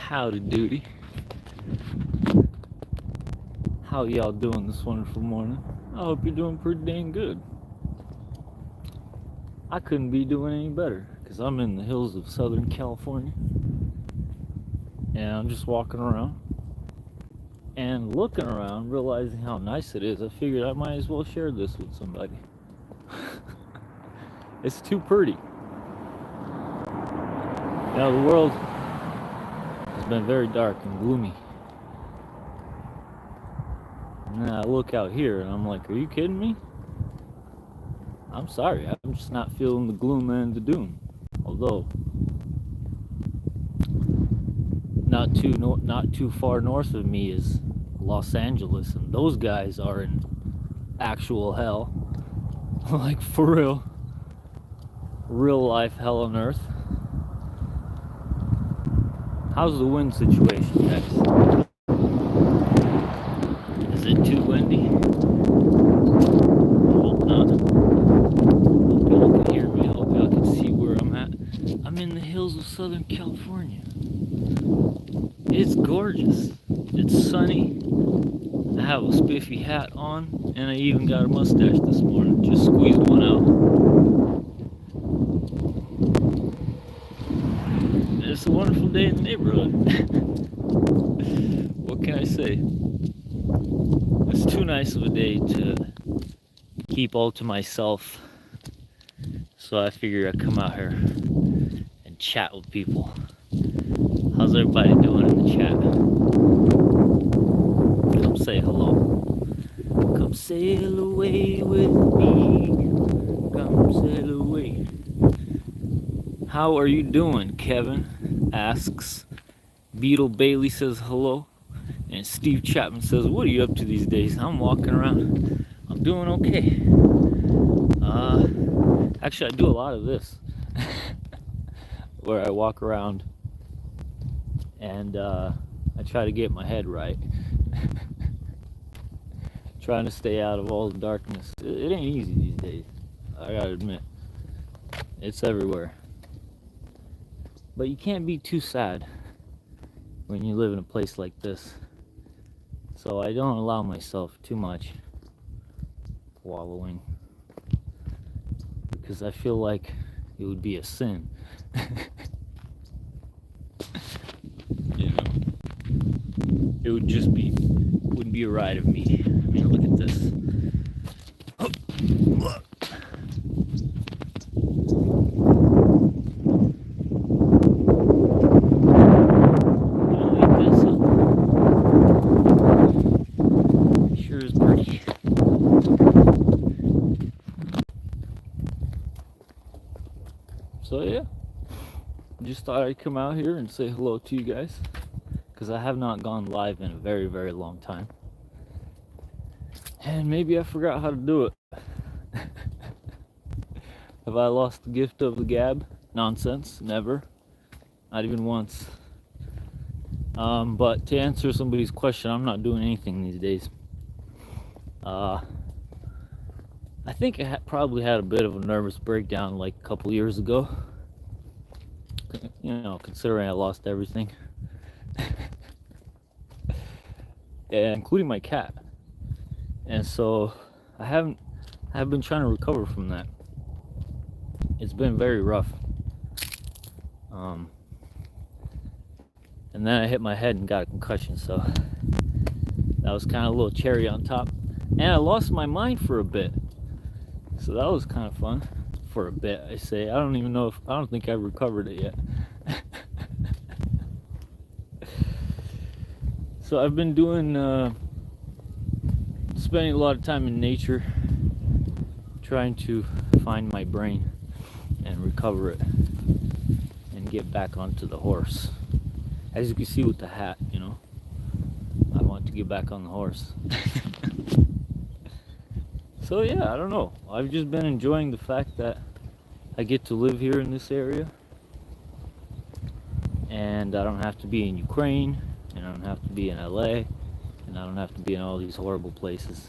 Howdy doody. How y'all doing this wonderful morning? I hope you're doing pretty dang good. I couldn't be doing any better because I'm in the hills of Southern California and I'm just walking around and looking around, realizing how nice it is. I figured I might as well share this with somebody. It's too pretty. Now the world has been very dark and gloomy. And then I look out here and I'm like, are you kidding me? I'm sorry, I'm just not feeling the gloom and the doom. Although, not too far north of me is Los Angeles, and those guys are in actual hell. Like for real life hell on earth. How's the wind situation, guys? Is it too windy? I hope not. Hope y'all can hear me. I hope y'all can see where I'm at. I'm in the hills of Southern California. It's gorgeous. It's sunny. I have a spiffy hat on, and I even got a mustache this morning. Just squeezed one out. It's a wonderful day in the neighborhood. What can I say? It's too nice of a day to keep all to myself. So I figured I'd come out here and chat with people. How's everybody doing in the chat? Come say hello. Come sail away with me. Come sail away. How are you doing, Kevin? Asks. Beetle Bailey says hello. And Steve Chapman says, what are you up to these days? I'm walking around. I'm doing okay. Actually, I do a lot of this. Where I walk around and I try to get my head right. Trying to stay out of all the darkness. It ain't easy these days, I gotta admit. It's everywhere. But you can't be too sad when you live in a place like this. So I don't allow myself too much wallowing, because I feel like it would be a sin. You know, it would just wouldn't be a ride of me. I mean, look at this. Oh, look. Sure is pretty. So yeah, just thought I'd come out here and say hello to you guys, because I have not gone live in a very, very long time. And maybe I forgot how to do it. Have I lost the gift of the gab? Nonsense, never. Not even once. But to answer somebody's question, I'm not doing anything these days. I think I probably had a bit of a nervous breakdown like a couple years ago. You know, considering I lost everything. Yeah, including my cat. And so I've been trying to recover from that. It's been very rough. And then I hit my head and got a concussion, so that was kind of a little cherry on top. And I lost my mind for a bit. So that was kind of fun. For a bit, I say. I don't think I've recovered it yet. So I've been spending a lot of time in nature, trying to find my brain and recover it and get back onto the horse. As you can see with the hat, you know, I want to get back on the horse. So yeah, I don't know. I've just been enjoying the fact that I get to live here in this area, and I don't have to be in Ukraine, and I don't have to be in LA, and I don't have to be in all these horrible places.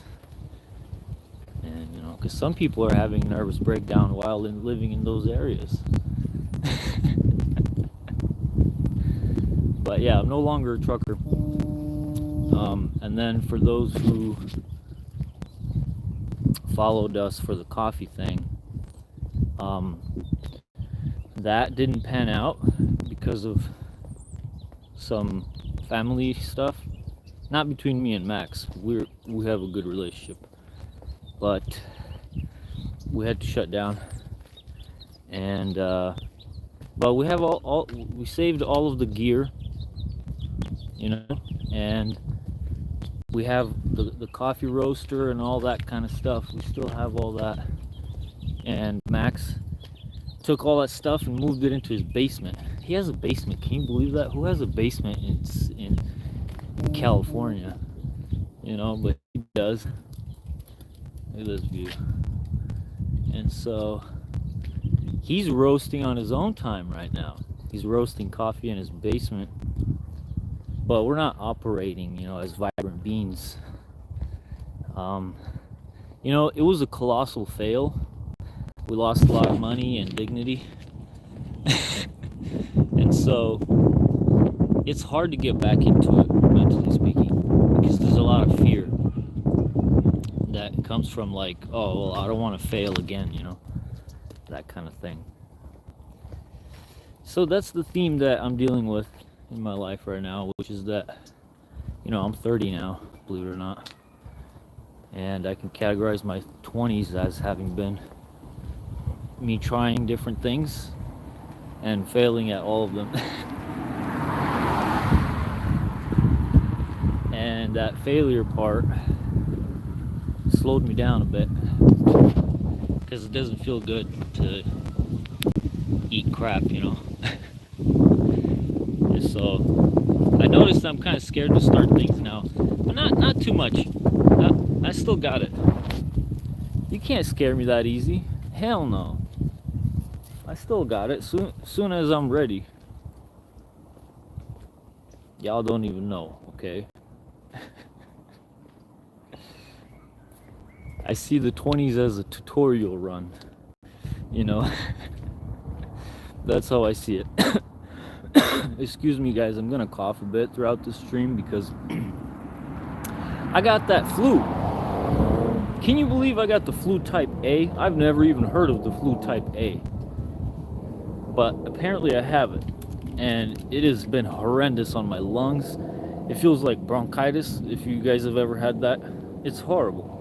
And you know, because some people are having nervous breakdown while living in those areas. But yeah, I'm no longer a trucker. And then for those who followed us for the coffee thing, that didn't pan out because of some family stuff. Not between me and Max. We have a good relationship, but we had to shut down. And but we have all we saved all of the gear, you know, and we have the coffee roaster and all that kind of stuff. We still have all that. And Max took all that stuff and moved it into his basement. He has a basement. Can you believe that? Who has a basement in California? You know, but he does. Look at this view. And so he's roasting on his own time right now. He's roasting coffee in his basement. But we're not operating, you know, as Vibrant Beans. You know, it was a colossal fail. We lost a lot of money and dignity. And so it's hard to get back into it, mentally speaking, because there's a lot of fear that comes from, like, oh, well, I don't want to fail again, you know, that kind of thing. So that's the theme that I'm dealing with in my life right now, which is that, you know, I'm 30 now, believe it or not, and I can categorize my 20s as having been me trying different things and failing at all of them. And that failure part slowed me down a bit, because it doesn't feel good to eat crap, you know. So I noticed I'm kind of scared to start things now, but not too much. I still got it. You can't scare me that easy. Hell no. I still got it. Soon as I'm ready. Y'all don't even know, okay? I see the 20s as a tutorial run, you know. That's how I see it. Excuse me, guys, I'm gonna cough a bit throughout the stream because I got that flu. Can you believe I got the flu type A? I've never even heard of the flu type A, but apparently I have it, and it has been horrendous on my lungs. It feels like bronchitis. If you guys have ever had that, it's horrible.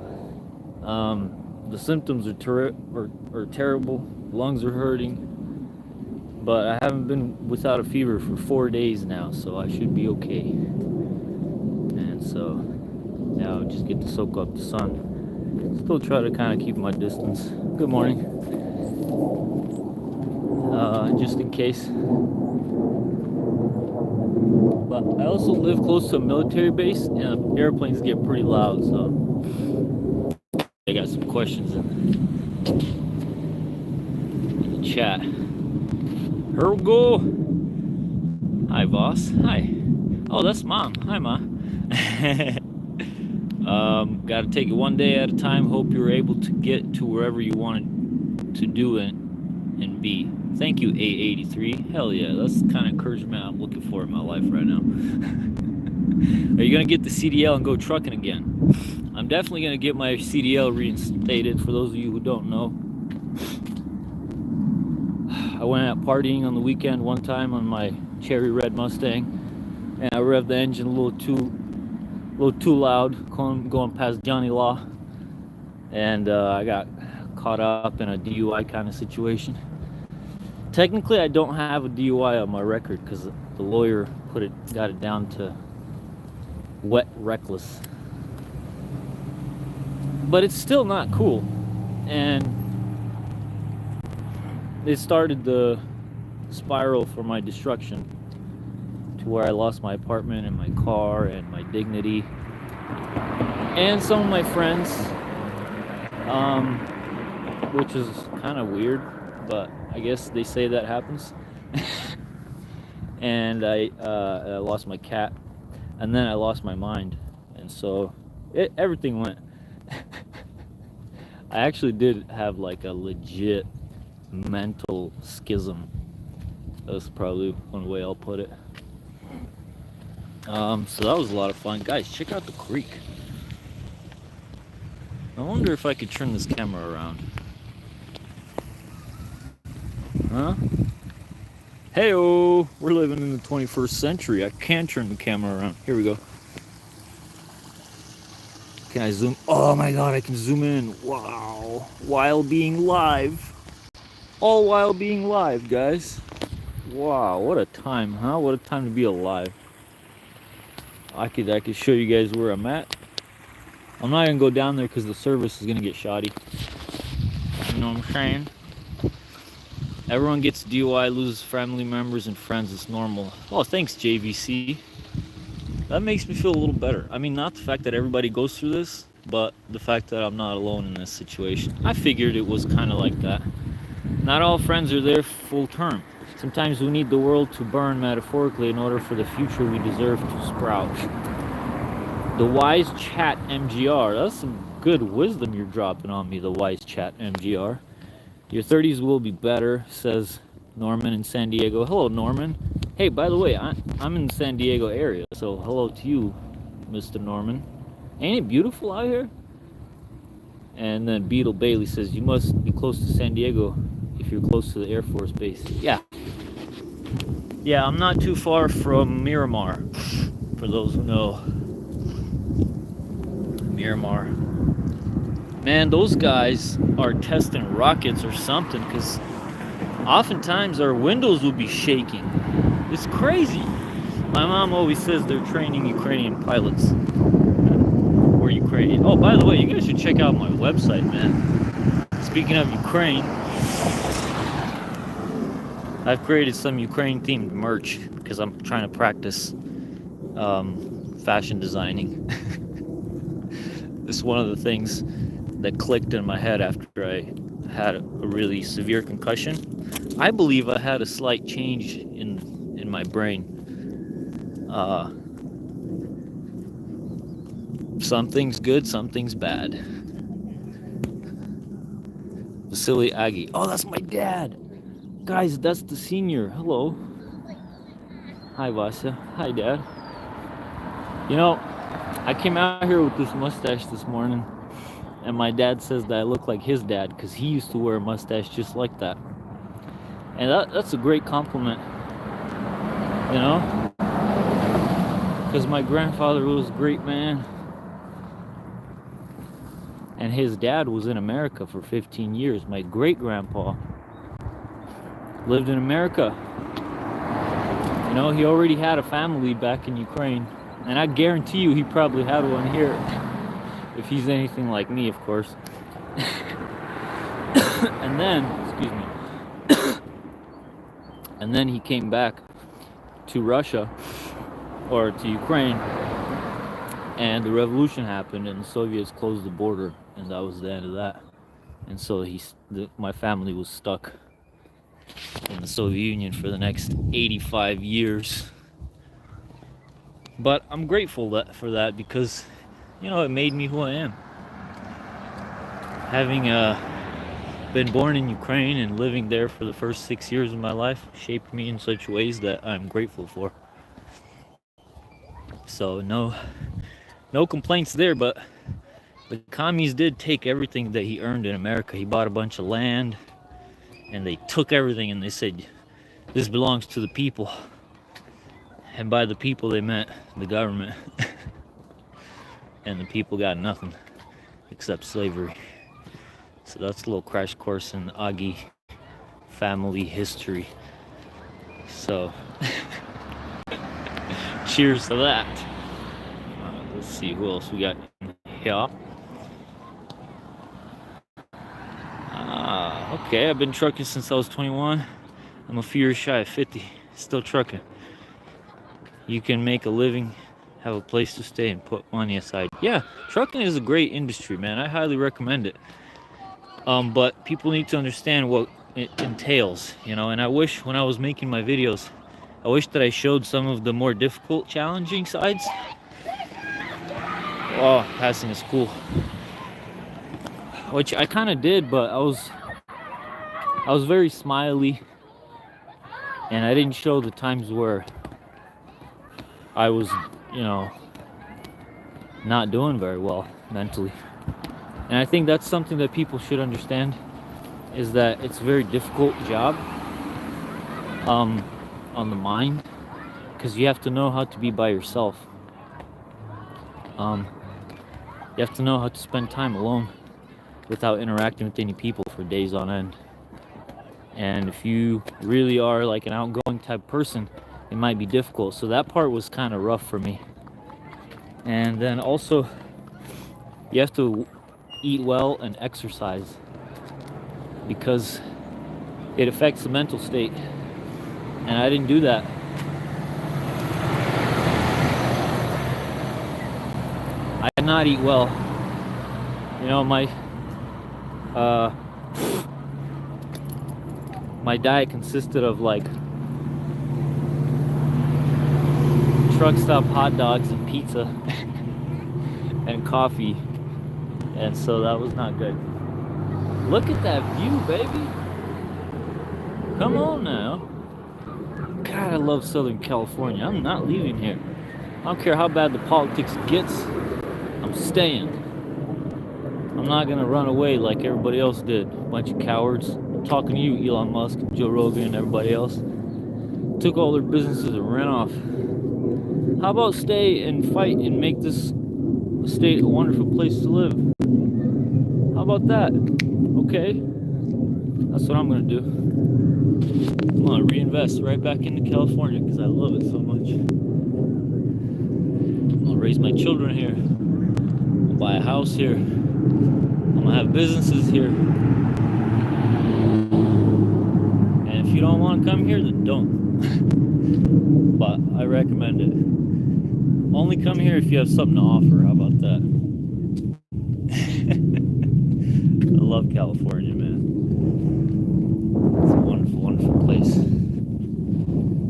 The symptoms are terrible. Lungs are hurting. But I haven't been without a fever for 4 days now, so I should be okay. And so now I just get to soak up the sun. Still try to kind of keep my distance. Good morning. Just in case. But I also live close to a military base, and airplanes get pretty loud, so I got some questions in the chat. Here we go. Hi, boss. Hi. Oh, that's Mom. Hi, Ma. Gotta take it one day at a time. Hope you're able to get to wherever you wanted to do it and be. Thank you, A83. Hell yeah, that's the kind of encouragement I'm looking for in my life right now. Are you gonna get the CDL and go trucking again? I'm definitely gonna get my CDL reinstated, for those of you who don't know. I went out partying on the weekend one time on my cherry red Mustang, and I revved the engine a little too loud, going past Johnny Law, and I got caught up in a DUI kind of situation. Technically, I don't have a DUI on my record because the lawyer got it down to wet reckless, but it's still not cool, and it started the spiral for my destruction, to where I lost my apartment and my car and my dignity and some of my friends, which is kind of weird, but I guess they say that happens. And I lost my cat, and then I lost my mind, and so everything went. I actually did have like a legit mental schism. That's probably one way I'll put it. So that was a lot of fun. Guys, check out the creek. I wonder if I could turn this camera around. Huh? Hey-oh! We're living in the 21st century. I can turn the camera around. Here we go. Can I zoom? Oh my god, I can zoom in. Wow. While being live. All while being live, guys. Wow, what a time, huh? What a time to be alive. I could show you guys where I'm at. I'm not gonna go down there because the service is gonna get shoddy. You know what I'm saying? Everyone gets DUI, loses family members and friends. It's normal. Oh, thanks, JVC. That makes me feel a little better. I mean, not the fact that everybody goes through this, but the fact that I'm not alone in this situation. I figured it was kind of like that. Not all friends are there full term. Sometimes we need the world to burn metaphorically in order for the future we deserve to sprout. The Wise Chat MGR. That's some good wisdom you're dropping on me, the Wise Chat MGR. Your 30s will be better, says Norman in San Diego. Hello, Norman. Hey, by the way, I'm in the San Diego area, so hello to you, Mr. Norman. Ain't it beautiful out here? And then Beetle Bailey says, you must be close to San Diego if you're close to the Air Force Base. Yeah. Yeah, I'm not too far from Miramar, for those who know. Miramar. Man, those guys are testing rockets or something, because oftentimes our windows will be shaking. It's crazy. My mom always says they're training Ukrainian pilots. Or Ukrainian. Oh, by the way, you guys should check out my website, man. Speaking of Ukraine, I've created some Ukraine-themed merch because I'm trying to practice fashion designing. This is one of the things that clicked in my head after I had a really severe concussion. I believe I had a slight change in my brain. Something's good, something's bad. Vasily Aggie. Oh, that's my dad. Guys, that's the senior. Hello. Hi, Vasya. Hi, Dad. You know, I came out here with this mustache this morning, and my dad says that I look like his dad because he used to wear a mustache just like that. And that's a great compliment, you know? Because my grandfather was a great man, and his dad was in America for 15 years. My great-grandpa lived in America. You know, he already had a family back in Ukraine, and I guarantee you he probably had one here, if he's anything like me, of course. And then, excuse me, and then he came back to Russia, or to Ukraine, and the revolution happened, and the Soviets closed the border, and that was the end of that. And so my family was stuck in the Soviet Union for the next 85 years. But I'm grateful for that because, you know, it made me who I am. Having been born in Ukraine and living there for the first 6 years of my life shaped me in such ways that I'm grateful for. So no complaints there, but the commies did take everything that he earned in America. He bought a bunch of land, and they took everything, and they said, this belongs to the people. And by the people, they meant the government. And the people got nothing except slavery. So that's a little crash course in the Aggie family history. So, cheers to that. Let's see who else we got here. Okay, I've been trucking since I was 21. I'm a few years shy of 50. Still trucking. You can make a living, have a place to stay, and put money aside. Yeah, trucking is a great industry, man. I highly recommend it. But people need to understand what it entails, you know. And I wish when I was making my videos, I wish that I showed some of the more difficult, challenging sides. Oh, passing a school. Which I kind of did, but I was very smiley, and I didn't show the times where I was, you know, not doing very well mentally. And I think that's something that people should understand, is that it's a very difficult job um, on the mind, because you have to know how to be by yourself. Um, you have to know how to spend time alone without interacting with any people for days on end. And if you really are like an outgoing type person, it might be difficult. So that part was kind of rough for me. And then also, you have to eat well and exercise, because it affects the mental state. And I didn't do that. I did not eat well. You know, uh, my diet consisted of like truck stop hot dogs and pizza and coffee, and so that was not good. Look at that view, baby. Come on now. God, I love Southern California. I'm not leaving here. I don't care how bad the politics gets. I'm staying. I'm not gonna run away like everybody else did. Bunch of cowards. I'm talking to you, Elon Musk, Joe Rogan, and everybody else. Took all their businesses and ran off. How about stay and fight and make this state a wonderful place to live? How about that? Okay, that's what I'm gonna do. I'm gonna reinvest right back into California because I love it so much. I'm gonna raise my children here. I'll buy a house here. I'm gonna have businesses here. And if you don't want to come here, then don't. But I recommend it. Only come here if you have something to offer. How about that? I love California, man. It's a wonderful, wonderful place.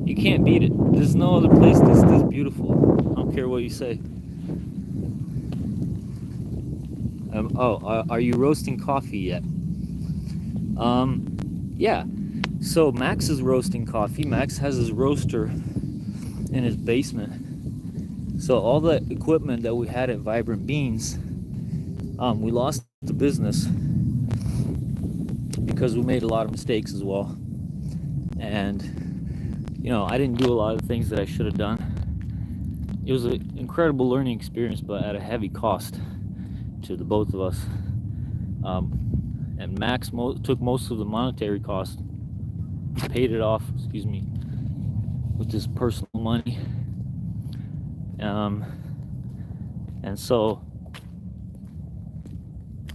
You can't beat it. There's no other place that's this beautiful. I don't care what you say. Are you roasting coffee yet? Yeah. So Max is roasting coffee. Max has his roaster in his basement. So all the equipment that we had at Vibrant Beans, we lost the business because we made a lot of mistakes as well. And, you know, I didn't do a lot of things that I should have done. It was an incredible learning experience, but at a heavy cost to the both of us. And Max took most of the monetary cost, paid it off, with his personal money. And so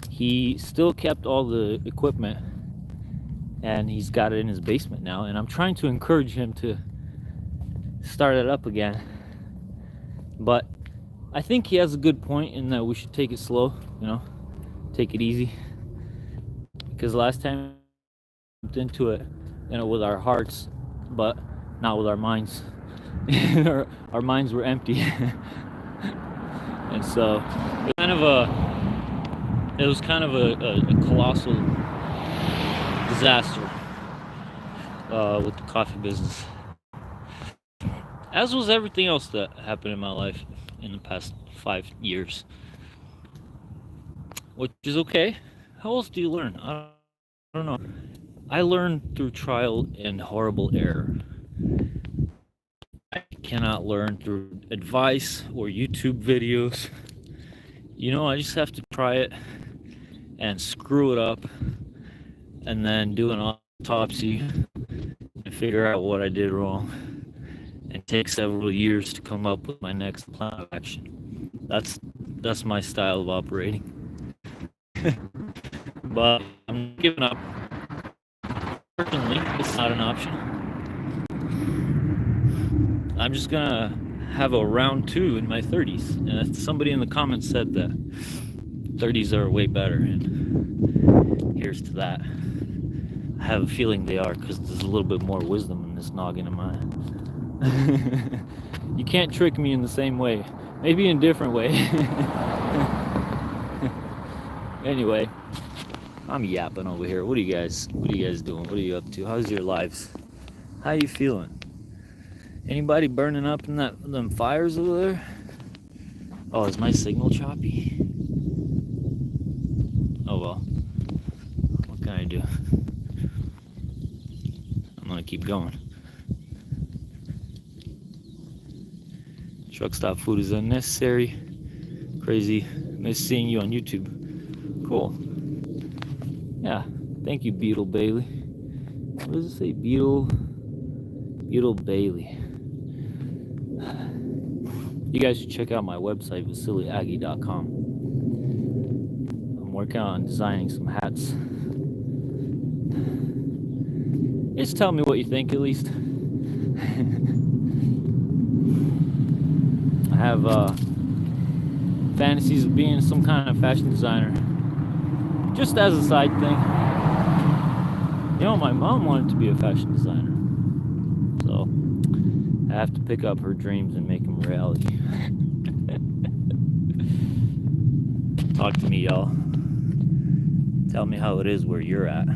he still kept all the equipment, and he's got it in his basement now, and I'm trying to encourage him to start it up again. But I think he has a good point in that we should take it slow, you know, take it easy. Because last time we jumped into it, you know, with our hearts, but not with our minds. our minds were empty. And so it was kind of a colossal disaster with the coffee business, as was everything else that happened in my life in the past 5 years, which is okay. How else do you learn? I don't know. I learned through trial and horrible error. I cannot learn through advice or YouTube videos. You know, I just have to try it and screw it up, and then do an autopsy and figure out what I did wrong, and take several years to come up with my next plan of action. That's my style of operating. But I'm not giving up. Personally, it's not an option. I'm just gonna have a round 2 in my 30s, and somebody in the comments said that 30s are way better, and here's to that. I have a feeling they are, because there's a little bit more wisdom in this noggin of mine. You can't trick me in the same way, maybe in a different way. Anyway, I'm yapping over here. What are you guys doing? What are you up to? How's your lives? How are you feeling? Anybody burning up in them fires over there? Oh, is my signal choppy? Oh well. What can I do? I'm gonna keep going. Truck stop food is unnecessary. Crazy. Nice seeing you on YouTube. Cool. Yeah. Thank you, Beetle Bailey. What does it say? Beetle Bailey. You guys should check out my website, VasiliAggie.com. I'm working on designing some hats. Just tell me what you think, at least. I have fantasies of being some kind of fashion designer, just as a side thing. You know, my mom wanted to be a fashion designer, so I have to pick up her dreams and make them reality. Talk to me, y'all. Tell me how it is where you're at.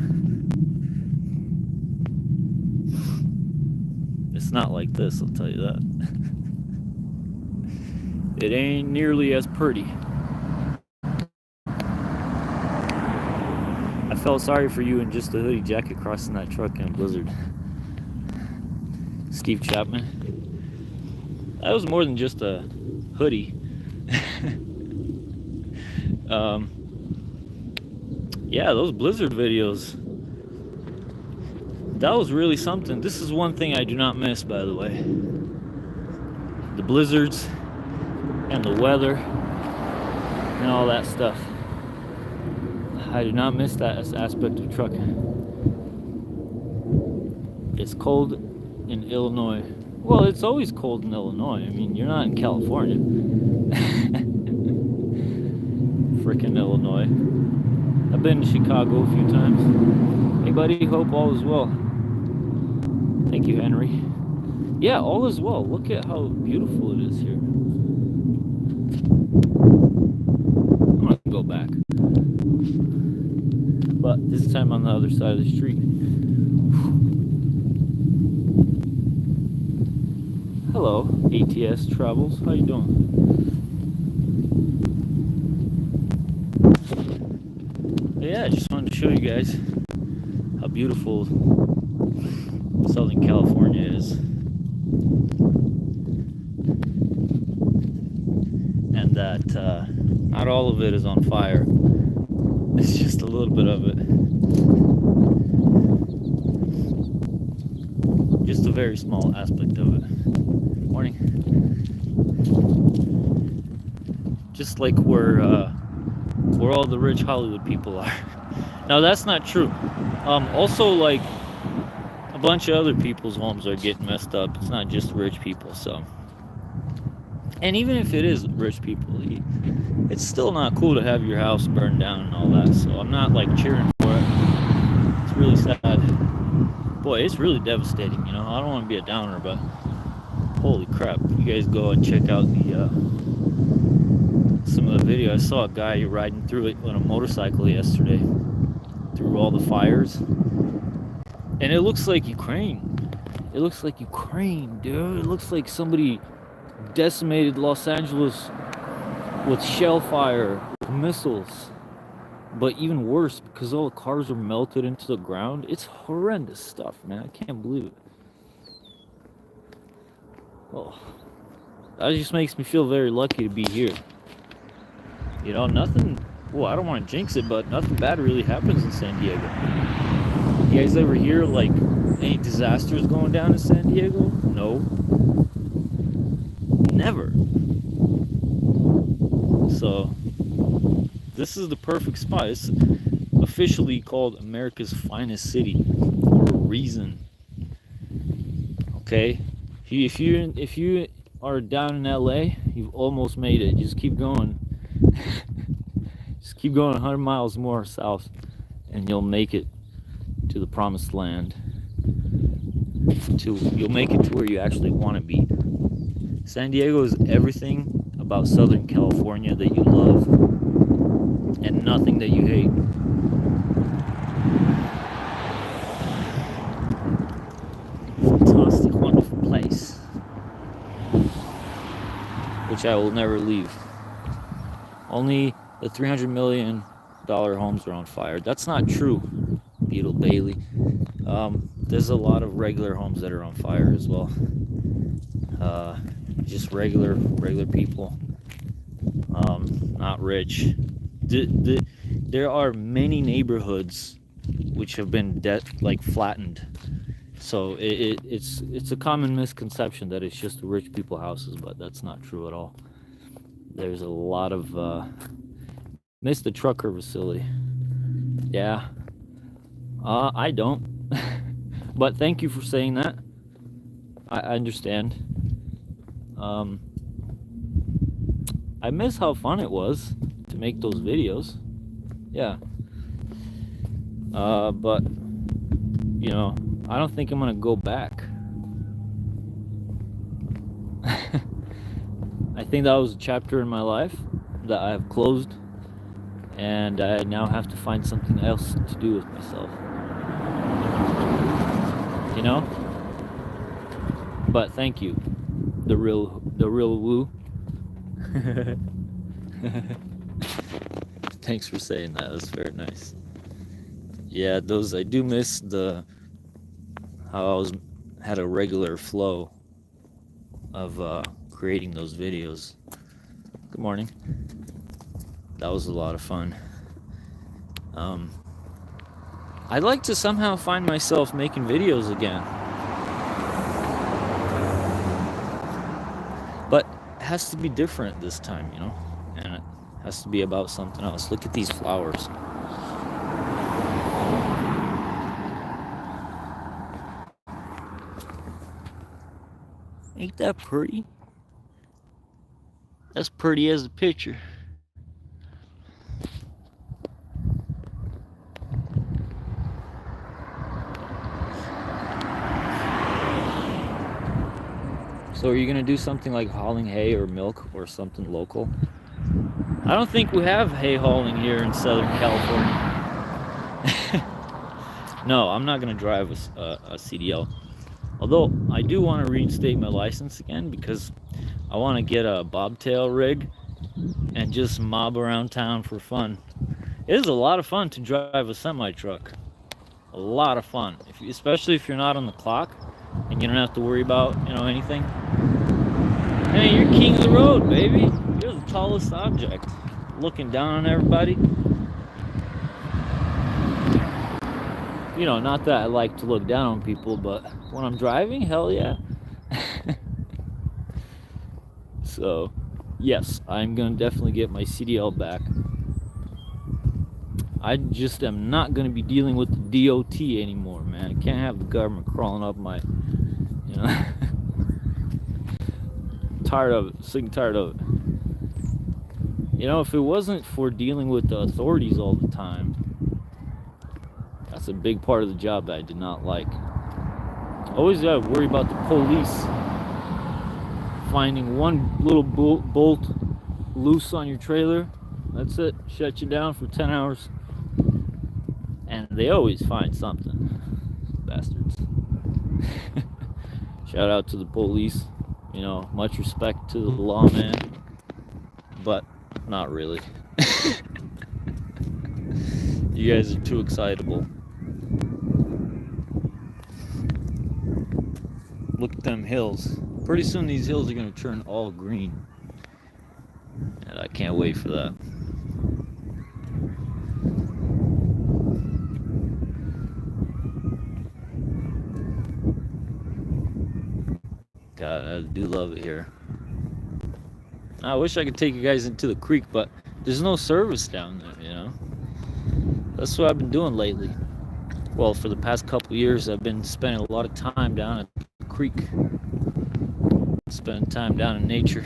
It's not like this, I'll tell you that. It ain't nearly as pretty. I felt sorry for you in just a hoodie jacket crossing that truck in a blizzard. Steve Chapman. That was more than just a hoodie. Yeah, those blizzard videos. That was really something. This is one thing I do not miss, by the way. The blizzards and the weather and all that stuff. I do not miss that as aspect of trucking. It's cold in Illinois. Well, it's always cold in Illinois. I mean, you're not in California. Frickin' Illinois. I've been to Chicago a few times. Anybody? Hope all is well. Thank you, Henry. Yeah, all is well. Look at how beautiful it is here. I'm gonna go back, but this time on the other side of the street. Hello, ATS Travels. How you doing? Yeah, I just wanted to show you guys how beautiful Southern California is. And that not all of it is on fire. It's just a little bit of it. Just a very small aspect of it. Morning. Just like where all the rich Hollywood people are. Now that's not true. Also, like, a bunch of other people's homes are getting messed up. It's not just rich people, so. And even if it is rich people, it's still not cool to have your house burned down and all that. So I'm not like cheering for it. It's really sad. Boy, it's really devastating, you know. I don't want to be a downer, but holy crap. You guys go and check out the some of the video. I saw a guy riding through it on a motorcycle yesterday through all the fires. And it looks like Ukraine. It looks like Ukraine, dude. It looks like somebody decimated Los Angeles with shell fire, missiles. But even worse, because all the cars are melted into the ground. It's horrendous stuff, man. I can't believe it. Oh, that just makes me feel very lucky to be here. You know, nothing, well, I don't want to jinx it, but nothing bad really happens in San Diego. You guys ever hear, like, any disasters going down in San Diego? No. Never. So, this is the perfect spot. It's officially called America's finest city for a reason. Okay? If you are down in LA, you've almost made it. Just keep going. Just keep going 100 miles more south, and you'll make it to the promised land. You'll make it to where you actually want to be. San Diego is everything about Southern California that you love, and nothing that you hate. Fantastic, wonderful place. which I will never leave. Only the $300 million homes are on fire. That's not true, Beetle Bailey. There's a lot of regular homes that are on fire as well. Just regular people, not rich. There are many neighborhoods which have been flattened. So it's a common misconception that it's just rich people houses, but that's not true at all. There's a lot of missed the trucker facility. Yeah. I don't. But thank you for saying that. I understand. I miss how fun it was to make those videos. Yeah. But you know, I don't think I'm gonna go back. I think that was a chapter in my life that I have closed, and I now have to find something else to do with myself. You know? But thank you, the real Woo. Thanks for saying that. That's very nice. Yeah, I do miss how I had a regular flow of creating those videos. Good morning. That was a lot of fun. I'd like to somehow find myself making videos again. But it has to be different this time, you know? And it has to be about something else. Look at these flowers. Ain't that pretty? That's pretty as a picture. So are you gonna do something like hauling hay or milk or something local? I don't think we have hay hauling here in Southern California. No, I'm not gonna drive a CDL. Although I do want to reinstate my license again because I want to get a bobtail rig and just mob around town for fun. It is a lot of fun to drive a semi truck. A lot of fun, especially if you're not on the clock and you don't have to worry about, you know, anything. Hey, you're king of the road, baby. You're the tallest object. Looking down on everybody. You know, not that I like to look down on people, but when I'm driving, hell yeah. So, yes, I'm gonna definitely get my CDL back. I just am not gonna be dealing with the DOT anymore, man. I can't have the government crawling up my, you know. Tired of it, sick and tired of it. You know, if it wasn't for dealing with the authorities all the time, that's a big part of the job that I did not like. Always gotta worry about the police finding one little bolt loose on your trailer. That's it, shut you down for 10 hours. And they always find something. Bastards. Shout out to the police. You know, much respect to the lawman. But not really. You guys are too excitable. Look at them hills. Pretty soon these hills are going to turn all green. And I can't wait for that. God, I do love it here. I wish I could take you guys into the creek, but there's no service down there, you know? That's what I've been doing lately. Well, for the past couple years, I've been spending a lot of time down at the creek. Spending time down in nature.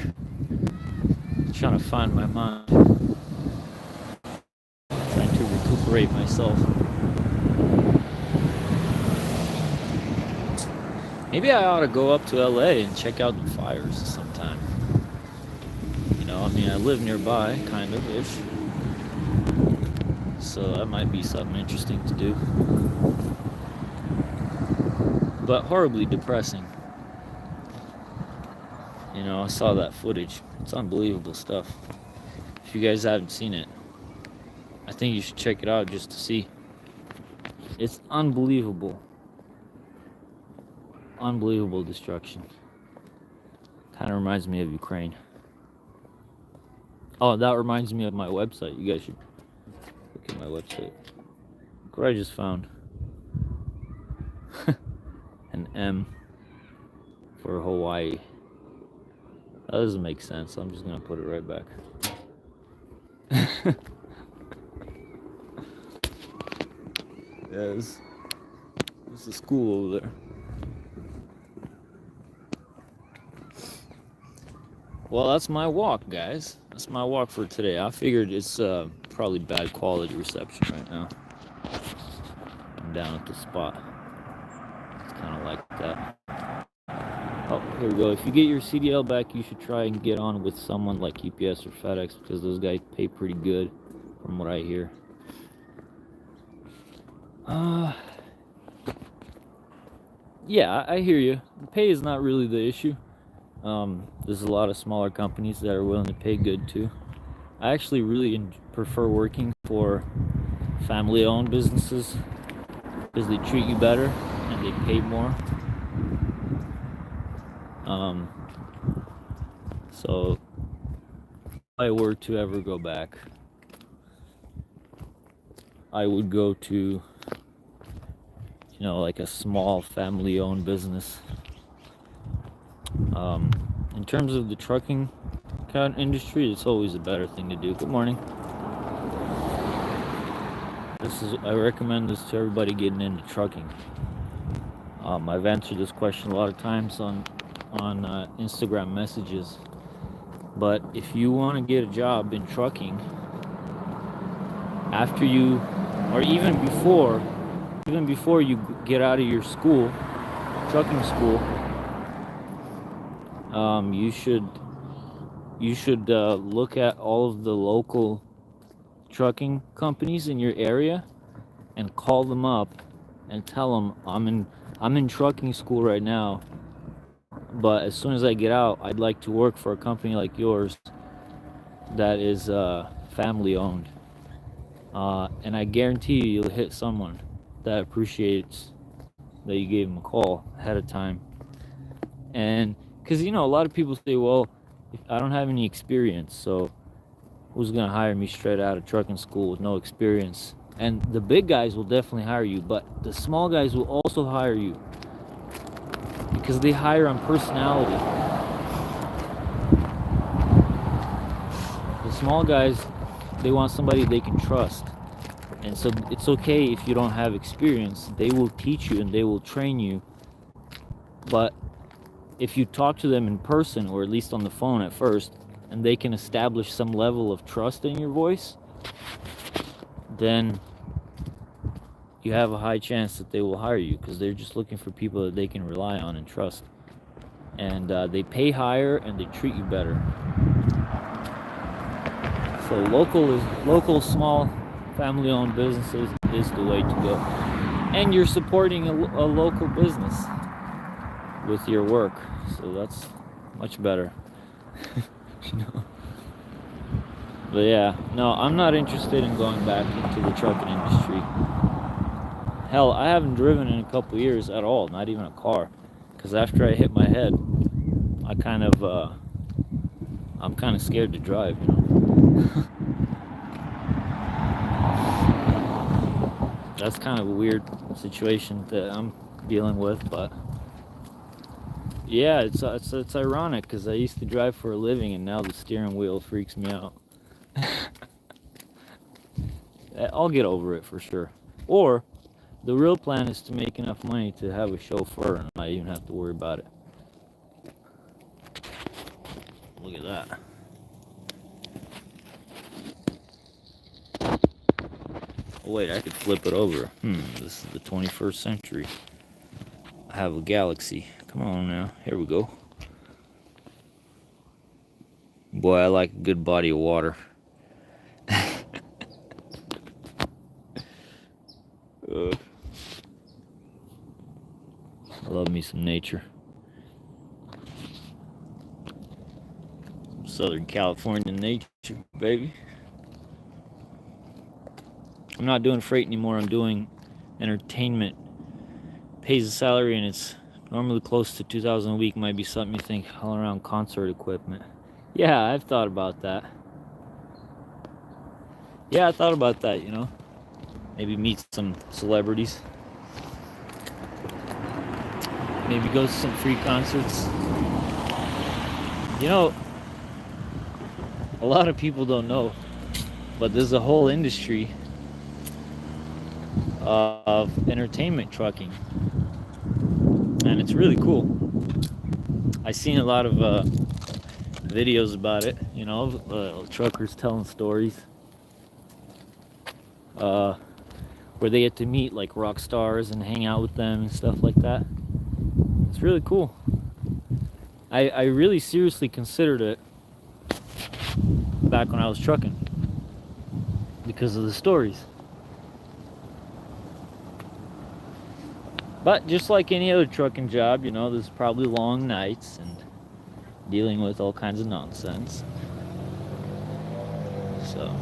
Trying to find my mind. Trying to recuperate myself. Maybe I ought to go up to LA and check out the fires sometime. You know, I mean, I live nearby, kind of, ish. So that might be something interesting to do. But horribly depressing. I saw that footage. It's unbelievable stuff. If you guys haven't seen it, I think you should check it out just to see. It's unbelievable. Unbelievable destruction. Kind of reminds me of Ukraine. Oh, that reminds me of my website. You guys should look at my website. Look what I just found. An M for Hawaii. That doesn't make sense. I'm just gonna put it right back. Yes. There's a school over there. Well, that's my walk, guys. That's my walk for today. I figured it's probably bad quality reception right now. I'm down at the spot. It's kind of like that. Oh, here we go. If you get your CDL back, you should try and get on with someone like UPS or FedEx because those guys pay pretty good from what I hear. Yeah, I hear you. The pay is not really the issue. There's a lot of smaller companies that are willing to pay good too. I actually really prefer working for family-owned businesses because they treat you better and they pay more. So if I were to ever go back, I would go to, like a small family-owned business. In terms of the trucking industry, it's always a better thing to do. Good morning. I recommend this to everybody getting into trucking. I've answered this question a lot of times on Instagram messages. But if you want to get a job in trucking, after you, or even before you get out of your school, trucking school, you should look at all of the local trucking companies in your area and call them up and tell them I'm in trucking school right now, but as soon as I get out, I'd like to work for a company like yours that is family owned, and I guarantee you'll hit someone that appreciates that you gave them a call ahead of time. And because a lot of people say, well, I don't have any experience, so who's gonna hire me straight out of trucking school with no experience? And the big guys will definitely hire you, but the small guys will also hire you because they hire on personality. The small guys, they want somebody they can trust. And so it's okay if you don't have experience. They will teach you and they will train you. But if you talk to them in person, or at least on the phone at first, and they can establish some level of trust in your voice, then you have a high chance that they will hire you because they're just looking for people that they can rely on and trust. And they pay higher and they treat you better. So local small family-owned businesses is the way to go. And you're supporting a local business with your work, so that's much better. But yeah, no, I'm not interested in going back into the trucking industry. Hell, I haven't driven in a couple years at all, not even a car, because after I hit my head, I'm kind of scared to drive, That's kind of a weird situation that I'm dealing with, but yeah, it's ironic because I used to drive for a living and now the steering wheel freaks me out. I'll get over it for sure. Or the real plan is to make enough money to have a chauffeur and not even have to worry about it. Look at that. Oh, wait, I could flip it over. This is the 21st century. I have a Galaxy. Come on now. Here we go. Boy, I like a good body of water. I love me some nature. Southern California nature, baby. I'm not doing freight anymore. I'm doing entertainment. Pays a salary and it's normally close to 2,000 a week. Might be something you think all around concert equipment. Yeah, I've thought about that. Yeah, I thought about that, you know. Maybe meet some celebrities. Maybe go to some free concerts. You know, a lot of people don't know, but there's a whole industry of entertainment trucking. And it's really cool. I've seen a lot of videos about it, you know, truckers telling stories. Where they get to meet like rock stars and hang out with them and stuff like that. It's really cool. I really seriously considered it back when I was trucking because of the stories. But just like any other trucking job, you know, there's probably long nights and dealing with all kinds of nonsense. So,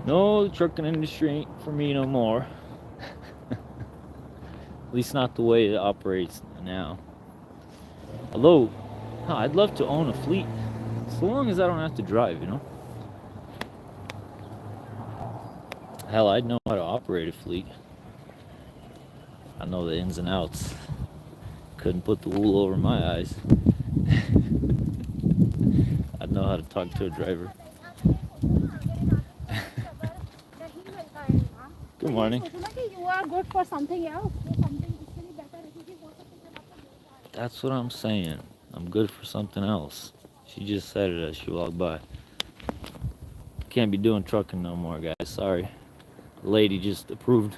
no, the trucking industry ain't for me no more. At least not the way it operates now. Although, I'd love to own a fleet, so long as I don't have to drive, you know? Hell, I'd know how to operate a fleet. I know the ins and outs. Couldn't put the wool over my eyes. I'd know how to talk to a driver. Good morning. You are good for something else. That's what I'm saying. I'm good for something else. She just said it as she walked by. Can't be doing trucking no more, guys. Sorry. The lady just approved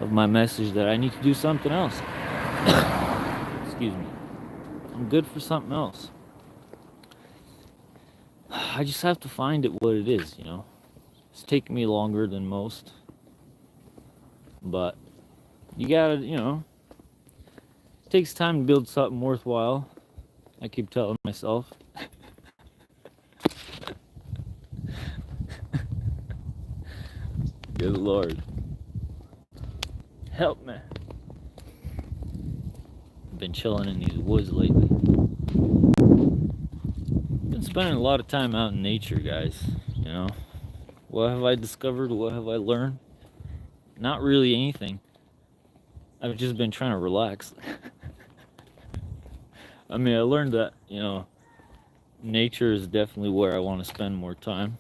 of my message that I need to do something else. Excuse me. I'm good for something else. I just have to find it what it is, you know. It's taking me longer than most. But you gotta, you know, it takes time to build something worthwhile. I keep telling myself. Good Lord. Help me. I've been chilling in these woods lately. Been spending a lot of time out in nature, guys. You know, what have I discovered? What have I learned? Not really anything. I've just been trying to relax. I mean, I learned that, you know, nature is definitely where I want to spend more time.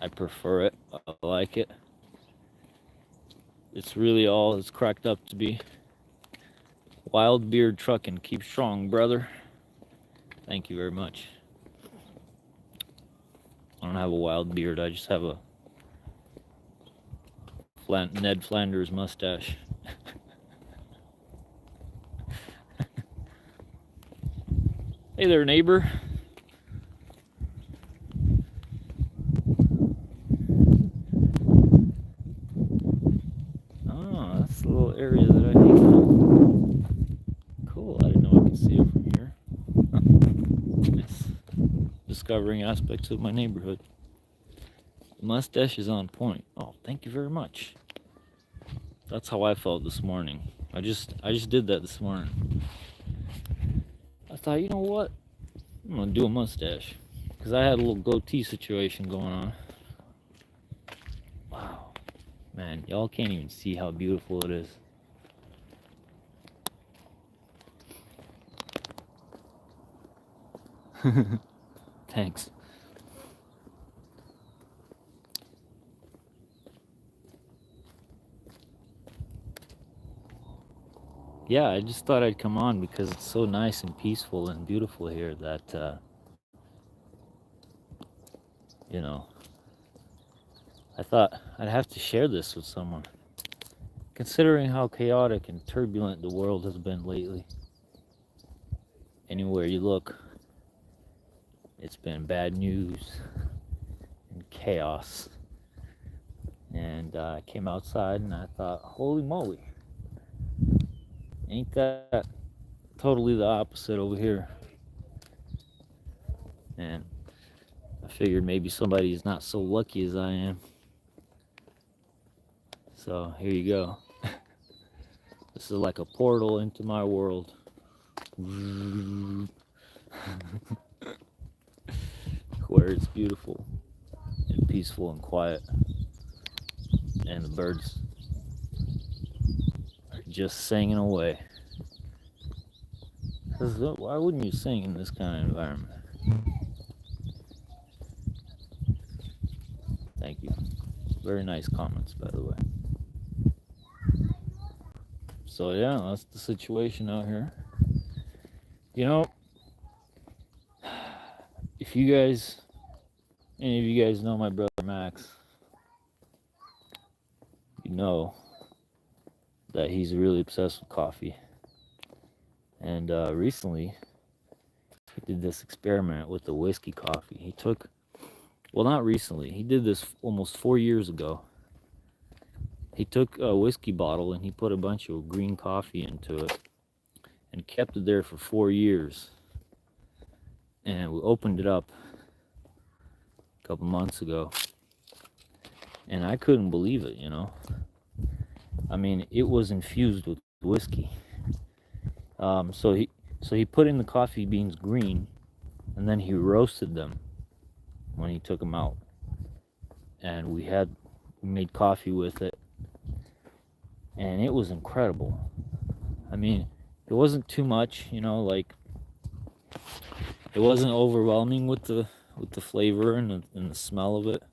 I prefer it. I like it. It's really all it's cracked up to be. Wild Beard Trucking. Keep strong, brother. Thank you very much. I don't have a wild beard. I just have a Ned Flanders mustache. Hey there, neighbor. Oh, that's the little area that I hang out. Cool. I didn't know I could see it from here. Nice. Discovering aspects of my neighborhood. The mustache is on point. Oh, thank you very much. That's how I felt this morning. I just did that this morning. I thought, you know what? I'm gonna do a mustache because I had a little goatee situation going on. Wow, man, y'all can't even see how beautiful it is. Thanks. Yeah, I just thought I'd come on because it's so nice and peaceful and beautiful here that, you know, I thought I'd have to share this with someone. Considering how chaotic and turbulent the world has been lately. Anywhere you look, it's been bad news and chaos. And I came outside and I thought, holy moly, ain't that totally the opposite over here. And I figured maybe somebody's not so lucky as I am. So here you go. This is like a portal into my world. Where it's beautiful and peaceful and quiet. And the birds are just singing away. 'Cause why wouldn't you sing in this kind of environment? Thank you. Very nice comments, by the way. So yeah, that's the situation out here. You know, if you guys, any of you guys know my brother Max, you know that he's really obsessed with coffee. And recently, he did this experiment with the whiskey coffee. He took, well, not recently, he did this almost 4 years ago. He took a whiskey bottle and he put a bunch of green coffee into it and kept it there for 4 years. And we opened it up a couple months ago. And I couldn't believe it, you know. I mean, it was infused with whiskey. So he put in the coffee beans green, and then he roasted them when he took them out. And we made coffee with it, and it was incredible. I mean, it wasn't too much, you know, like it wasn't overwhelming with the flavor and the smell of it,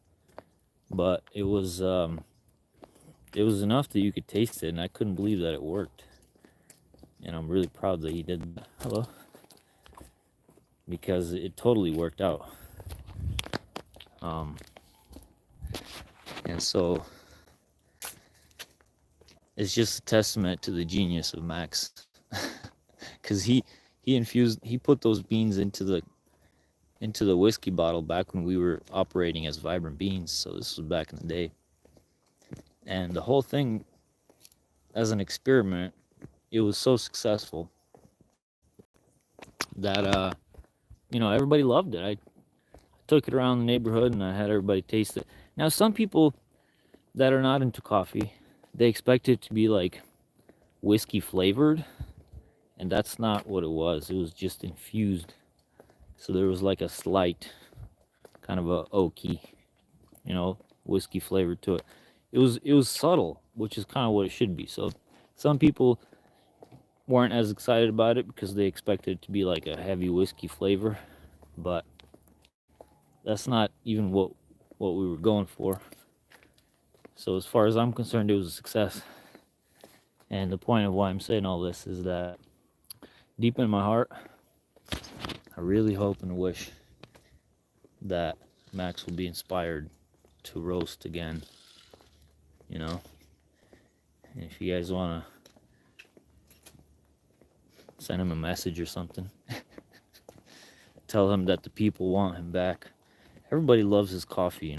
but it was enough that you could taste it, and I couldn't believe that it worked. And I'm really proud that he did that. Hello? Because it totally worked out. And so it's just a testament to the genius of Max. Because he put those beans into the whiskey bottle back when we were operating as Vibrant Beans. So this was back in the day. And the whole thing, as an experiment, it was so successful that everybody loved it. I took it around the neighborhood and I had everybody taste it. Now, some people that are not into coffee, they expect it to be like whiskey flavored, and that's not what it was. It was just infused. So there was like a slight kind of a oaky, whiskey flavor to it. It was subtle, which is kind of what it should be. So some people weren't as excited about it because they expected it to be like a heavy whiskey flavor, but that's not even what we were going for. So as far as I'm concerned, it was a success. And the point of why I'm saying all this is that deep in my heart, I really hope and wish that Max will be inspired to roast again. And if you guys want to send him a message or something, tell him that the people want him back. Everybody loves his coffee,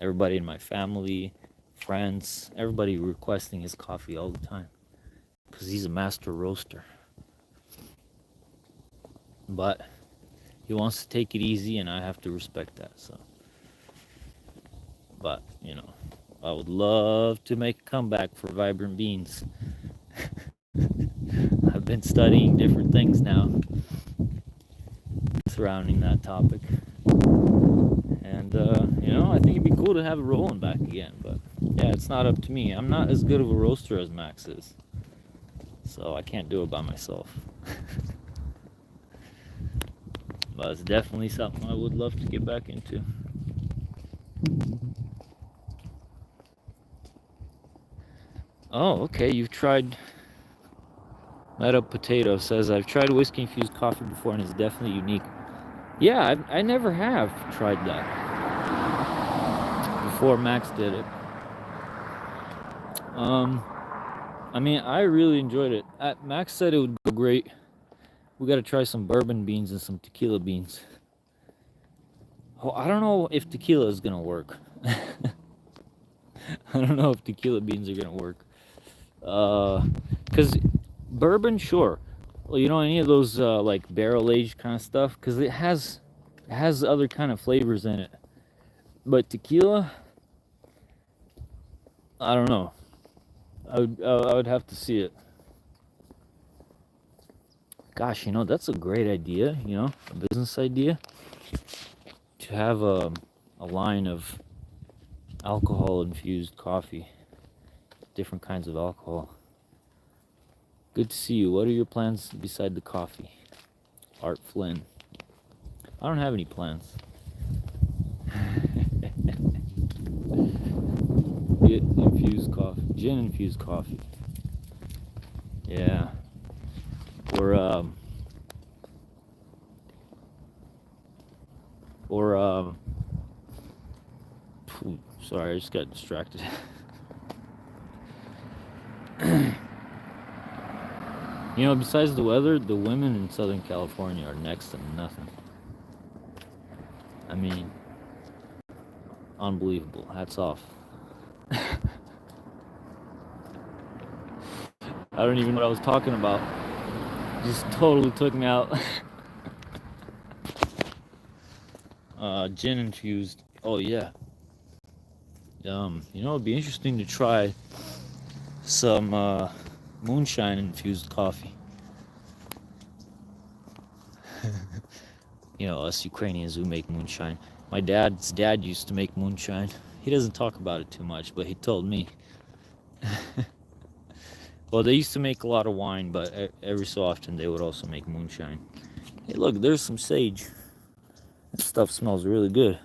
Everybody in my family, friends, everybody requesting his coffee all the time because he's a master roaster. But he wants to take it easy, and I have to respect that. So, but I would love to make a comeback for Vibrant Beans. I've been studying different things now surrounding that topic. And, I think it'd be cool to have it rolling back again. But, yeah, it's not up to me. I'm not as good of a roaster as Max is. So I can't do it by myself. But it's definitely something I would love to get back into. Oh, okay, you've tried... Light Up Potato says, I've tried whiskey-infused coffee before and it's definitely unique. Yeah, I never have tried that before Max did it. I mean, I really enjoyed it. Max said it would go great. We got to try some bourbon beans and some tequila beans. Oh, I don't know if tequila is going to work. I don't know if tequila beans are going to work. Because bourbon, sure. Well, you know, any of those like barrel aged kind of stuff, because it has other kind of flavors in it. But tequila, I don't know. I would have to see it. Gosh, you know, that's a great idea. You know, a business idea to have a line of alcohol infused coffee, different kinds of alcohol. Good to see you. What are your plans beside the coffee? Art Flynn. I don't have any plans. Get infused coffee, gin infused coffee. Yeah, or or sorry, I just got distracted. You know, besides the weather, the women in Southern California are next to nothing. I mean, unbelievable. Hats off. I don't even know what I was talking about. Just totally took me out. Gin infused. Oh yeah. You know, it'd be interesting to try some moonshine infused coffee. You know, us Ukrainians, we make moonshine. My dad's dad used to make moonshine. He doesn't talk about it too much, but he told me. Well, they used to make a lot of wine, but every so often they would also make moonshine. Hey, look, there's some sage. This stuff smells really good.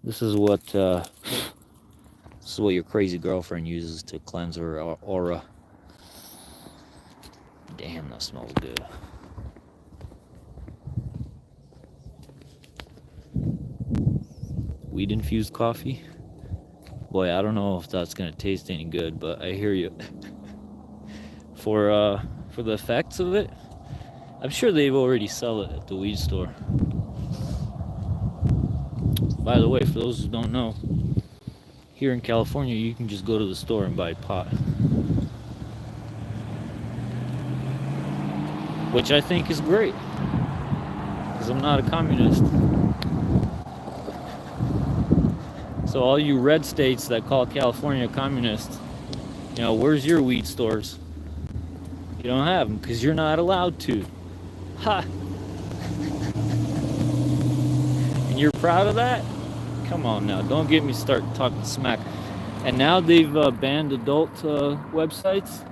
This is what your crazy girlfriend uses to cleanse her aura. Damn, that smells good. Weed infused coffee. Boy, I don't know if that's gonna taste any good, but I hear you. For the effects of it, I'm sure they've already sell it at the weed store. By the way, for those who don't know, here in California, you can just go to the store and buy a pot. Which I think is great, because I'm not a communist. So all you red states that call California communist, you know, where's your weed stores? You don't have them because you're not allowed to. Ha! And you're proud of that? Come on now, don't get me started talking smack. And now they've banned adult websites.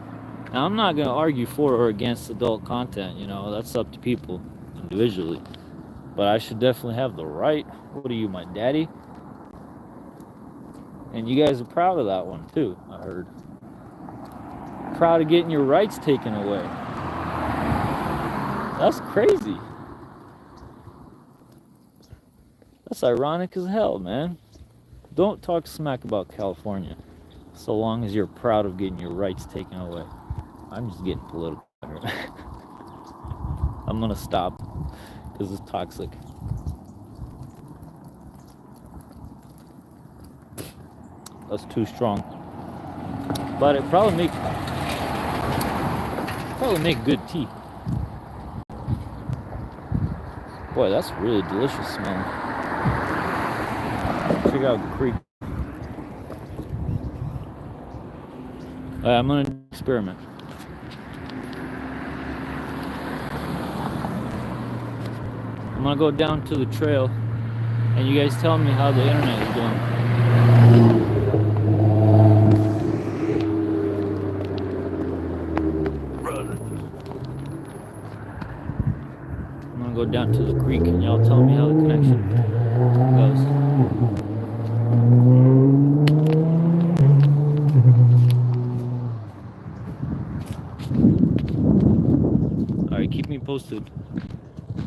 Now I'm not gonna argue for or against adult content. You know, that's up to people individually. But I should definitely have the right. What are you, my daddy? And you guys are proud of that one too, I heard. Proud of getting your rights taken away. That's crazy. That's ironic as hell, man. Don't talk smack about California so long as you're proud of getting your rights taken away. I'm just getting political here. I'm gonna stop because it's toxic. That's too strong. But it probably make good tea. Boy, that's really delicious smelling. Check out the creek. I'm gonna experiment. I'm gonna go down to the trail and you guys tell me how the internet is doing. I'm gonna go down to the creek and y'all tell me how the connection goes. Alright, keep me posted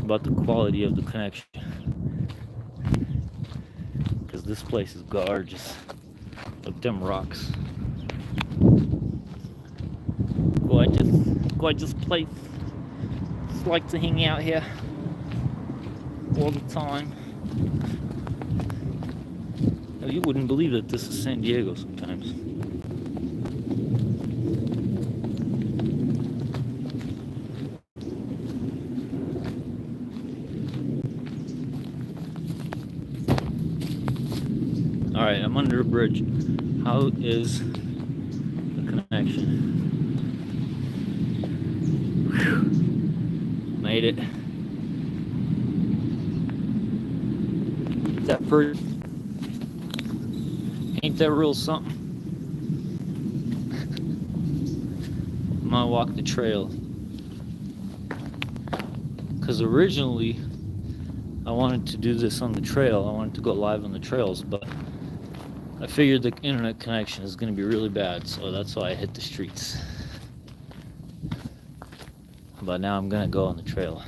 about the quality of the connection. Because this place is gorgeous. Look, them rocks. Gorgeous place. Just like to hang out here all the time. You wouldn't believe that this is San Diego sometimes. I'm under a bridge. How is the connection? Whew. Made it. Is that pretty? Ain't that real something? I'm gonna walk the trail. Because originally, I wanted to do this on the trail. I wanted to go live on the trails, but I figured the internet connection is going to be really bad, so that's why I hit the streets. But now I'm going to go on the trail,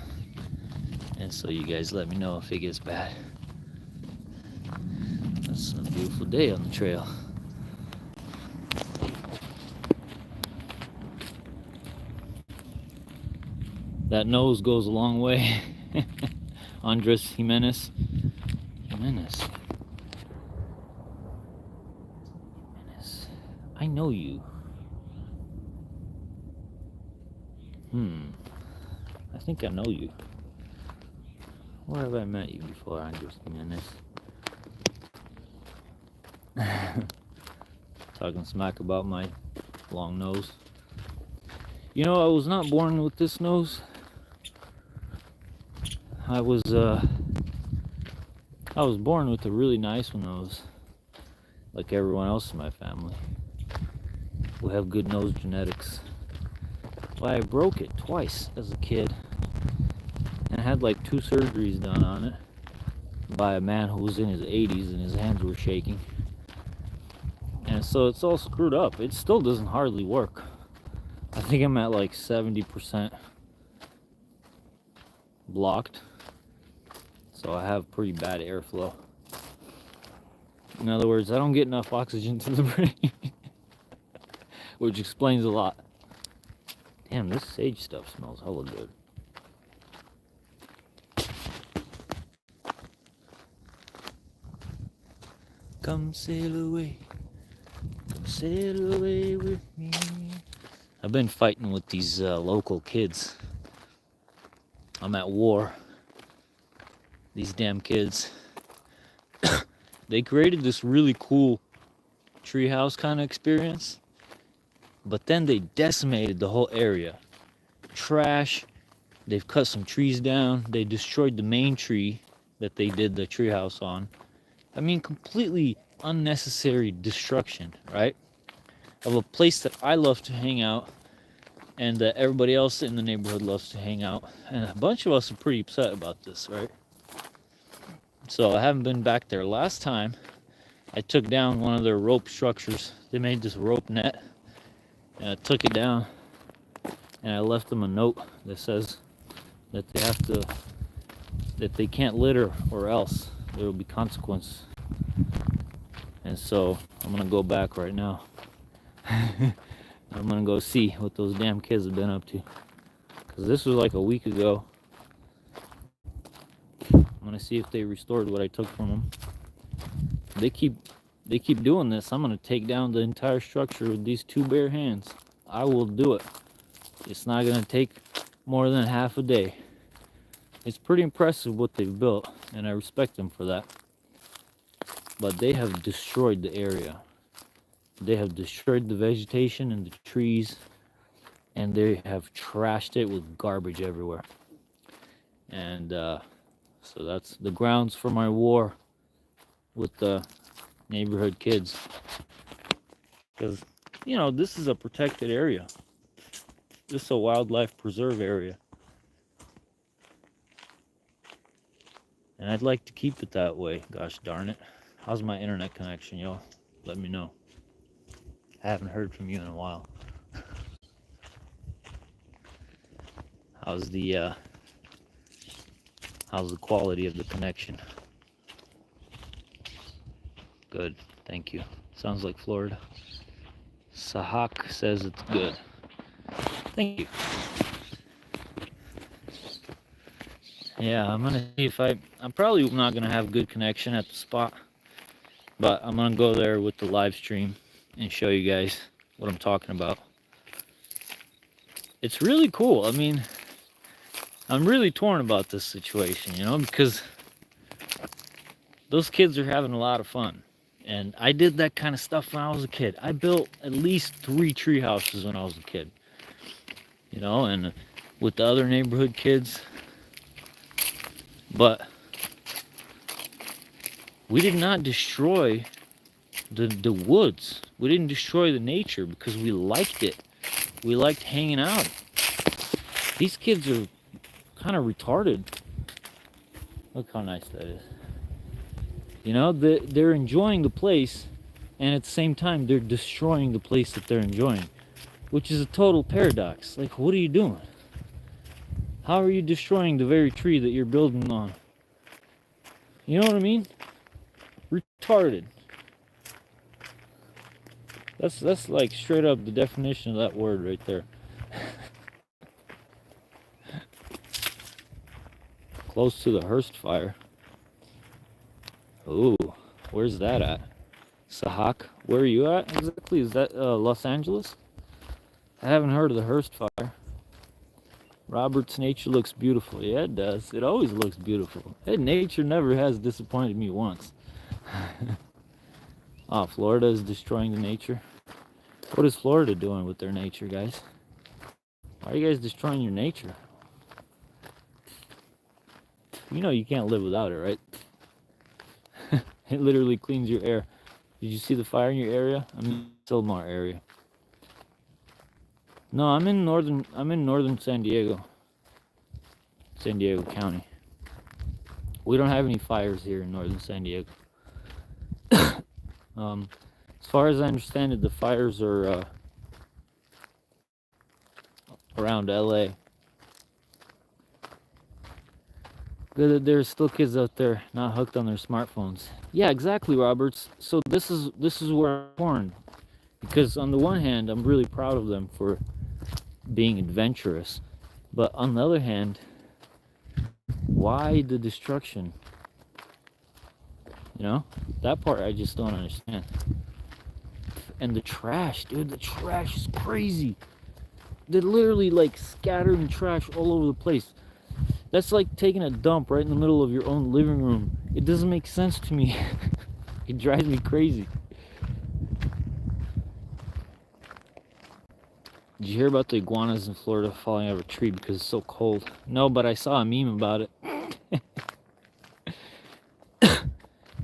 and so you guys let me know if it gets bad. It's a beautiful day on the trail. That nose goes a long way. Andres Jimenez. I know you. I think I know you. Where have I met you before, Andres Jimenez? Talking smack about my long nose. You know, I was not born with this nose. I was born with a really nice nose, like everyone else in my family. We have good nose genetics. But I broke it twice as a kid, and I had like 2 surgeries done on it by a man who was in his 80s and his hands were shaking. And so it's all screwed up. It still doesn't hardly work. I think I'm at like 70% blocked. So I have pretty bad airflow. In other words, I don't get enough oxygen to the brain. Which explains a lot. Damn, this sage stuff smells hella good. Come sail away with me. I've been fighting with these local kids. I'm at war. These damn kids. They created this really cool treehouse kind of experience, but then they decimated the whole area. Trash. They've cut some trees down. They destroyed the main tree that they did the treehouse on. I mean, completely unnecessary destruction, right? Of a place that I love to hang out and that everybody else in the neighborhood loves to hang out. And a bunch of us are pretty upset about this, right? So I haven't been back there. Last time, I took down one of their rope structures. They made this rope net, and I took it down, and I left them a note that says that they can't litter or else there will be consequence. And so I'm gonna go back right now. I'm gonna go see what those damn kids have been up to, because this was like a week ago. I'm gonna see if they restored what I took from them. They keep doing this. I'm gonna take down the entire structure with these 2 bare hands. I will do it. It's not gonna take more than half a day. It's pretty impressive what they've built, and I respect them for that. But they have destroyed the area. They have destroyed the vegetation and the trees, and they have trashed it with garbage everywhere. And so that's the grounds for my war with the neighborhood kids. Because, you know, this is a protected area. This is a wildlife preserve area. And I'd like to keep it that way, gosh darn it. How's my internet connection, y'all? Let me know. I haven't heard from you in a while. How's the quality of the connection? Good, thank you. Sounds like Florida. Sahak says it's good. Thank you. Yeah, I'm gonna see if I'm probably not gonna have good connection at the spot, but I'm gonna go there with the live stream and show you guys what I'm talking about. It's really cool. I mean, I'm really torn about this situation, you know, because those kids are having a lot of fun. And I did that kind of stuff when I was a kid. I built at least 3 tree houses when I was a kid. You know, and with the other neighborhood kids. But we did not destroy the woods. We didn't destroy the nature because we liked it. We liked hanging out. These kids are kind of retarded. Look how nice that is. You know, they're enjoying the place, and at the same time, they're destroying the place that they're enjoying, which is a total paradox. Like, what are you doing? How are you destroying the very tree that you're building on? You know what I mean? Retarded. That's like straight up the definition of that word right there. Close to the Hearst fire. Ooh, where's that at? Sahak, where are you at exactly? Is that Los Angeles? I haven't heard of the Hearst fire. Robert's nature looks beautiful. Yeah, it does. It always looks beautiful. And nature never has disappointed me once. Oh, Florida is destroying the nature. What is Florida doing with their nature, guys? Why are you guys destroying your nature? You know you can't live without it, right? It literally cleans your air. Did you see the fire in your area? I'm in Sylmar area. No, I'm in northern San Diego County. We don't have any fires here in northern San Diego. As far as I understand it, the fires are around LA. Good that there's still kids out there not hooked on their smartphones. Yeah, exactly, Roberts. So this is where I'm torn, because on the one hand, I'm really proud of them for being adventurous, but on the other hand, why the destruction? You know, that part I just don't understand. And the trash, dude, the trash is crazy. They're literally like scattering trash all over the place. That's like taking a dump right in the middle of your own living room. It doesn't make sense to me. It drives me crazy. Did you hear about the iguanas in Florida falling out of a tree because it's so cold? No, but I saw a meme about it.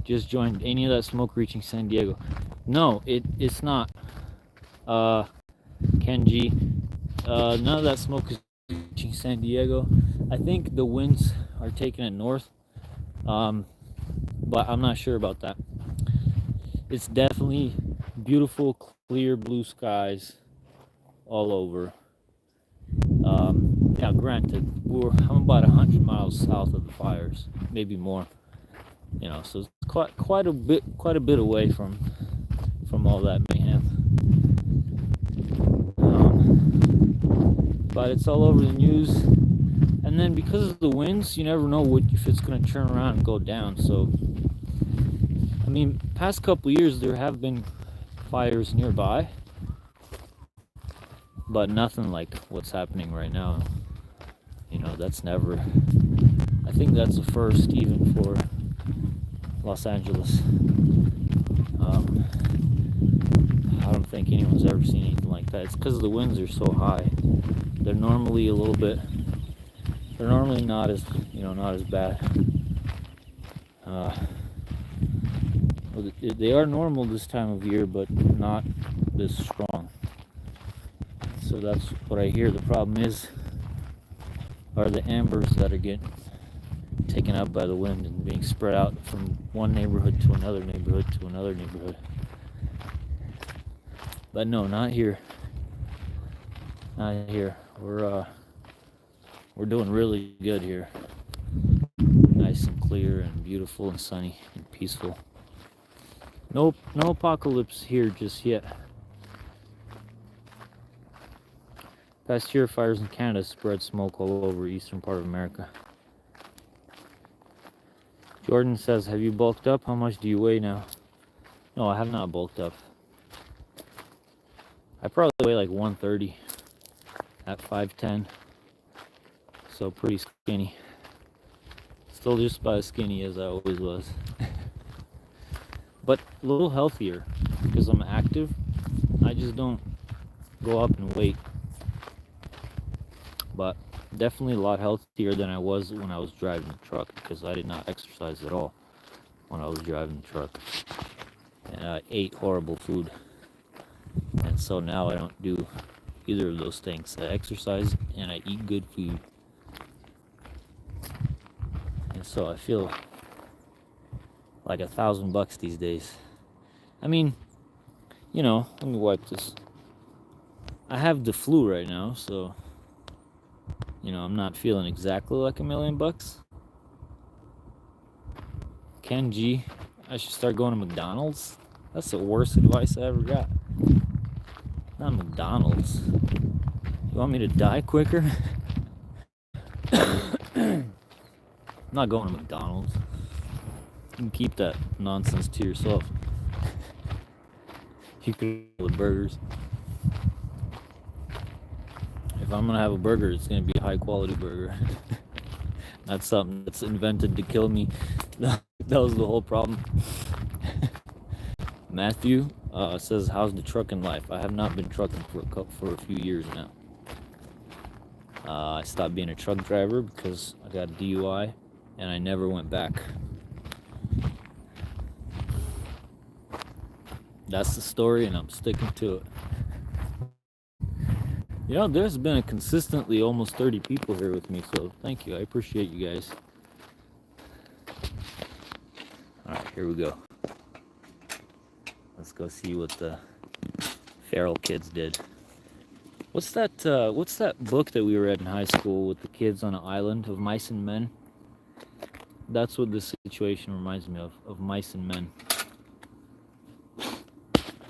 Just joined. Any of that smoke reaching San Diego? No, it's not. Kenji, none of that smoke is reaching San Diego. I think the winds are taking it north, but I'm not sure about that. It's definitely beautiful, clear blue skies all over. Yeah, granted, I'm about 100 miles south of the fires, maybe more. You know, so it's quite a bit away from all that mayhem. But it's all over the news, and then because of the winds, you never know if it's going to turn around and go down. So, I mean, past couple years there have been fires nearby, but nothing like what's happening right now. You know, that's never. I think that's a first even for Los Angeles. I don't think anyone's ever seen anything like that. It's because the winds are so high. They're normally a little bit. They're normally not as bad. They are normal this time of year, but not this strong. So that's what I hear. The problem are the embers that are getting taken up by the wind and being spread out from one neighborhood to another neighborhood to another neighborhood. But no, not here. Not here. We're doing really good here. Nice and clear and beautiful and sunny and peaceful. No apocalypse here just yet. Past year, fires in Canada spread smoke all over eastern part of America. Jordan says, have you bulked up? How much do you weigh now? No, I have not bulked up. I probably weigh like 130 at 5'10". So pretty skinny. Still just about as skinny as I always was. but a little healthier because I'm active. I just don't go up in weight, but definitely a lot healthier than I was when I was driving the truck, because I did not exercise at all when I was driving the truck, and I ate horrible food. And so now I don't do either of those things. I exercise and I eat good food, and so I feel like $1,000 these days. I mean, let me wipe this. I have the flu right now, so I'm not feeling exactly like $1,000,000. Ken G, I should start going to McDonald's. That's the worst advice I ever got. Not McDonald's. You want me to die quicker? I'm not going to McDonald's. You can keep that nonsense to yourself. You can have the burgers. If I'm gonna have a burger, it's gonna be a high quality burger. Not something that's invented to kill me. That was the whole problem. Matthew says, "How's the trucking life?" I have not been trucking for a few years now. I stopped being a truck driver because I got a DUI, and I never went back. That's the story, and I'm sticking to it. There's been consistently almost 30 people here with me, so thank you. I appreciate you guys. Alright, here we go. Let's go see what the feral kids did. What's that book that we read in high school with the kids on an island of mice and men? That's what this situation reminds me of Mice and Men.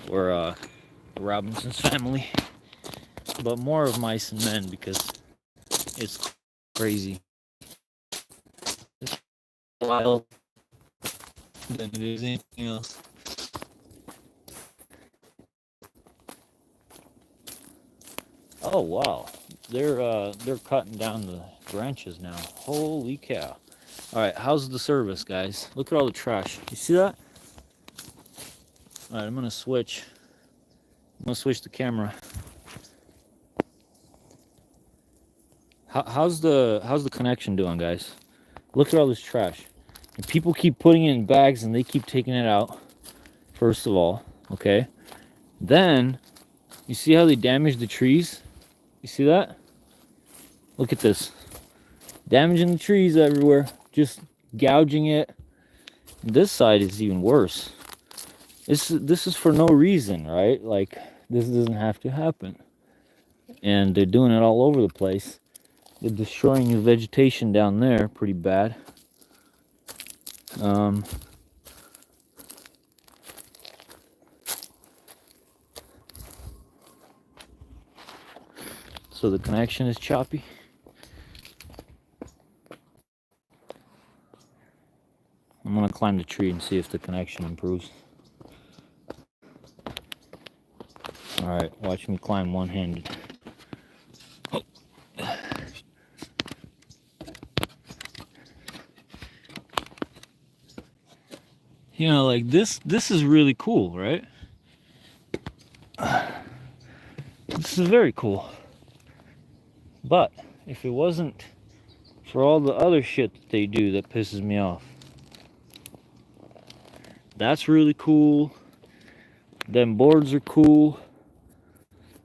Or Robinson's Family. But more of Mice and Men because it's crazy. It's wild than it is anything else. Oh wow, they're cutting down the branches now. Holy cow! All right, how's the service, guys? Look at all the trash. You see that? All right, I'm gonna switch the camera. How's the connection doing, guys? Look at all this trash. And people keep putting it in bags and they keep taking it out. First of all, okay. Then you see how they damage the trees? You see that? Look at this. Damaging the trees everywhere, just gouging it. This side is even worse. This is for no reason, right? Like, this doesn't have to happen. And they're doing it all over the place. They're destroying the vegetation down there pretty bad. So the connection is choppy. I'm gonna climb the tree and see if the connection improves. Alright, watch me climb one-handed. Like this is really cool, right? This is very cool. But if it wasn't for all the other shit that they do that pisses me off. That's really cool. Them boards are cool.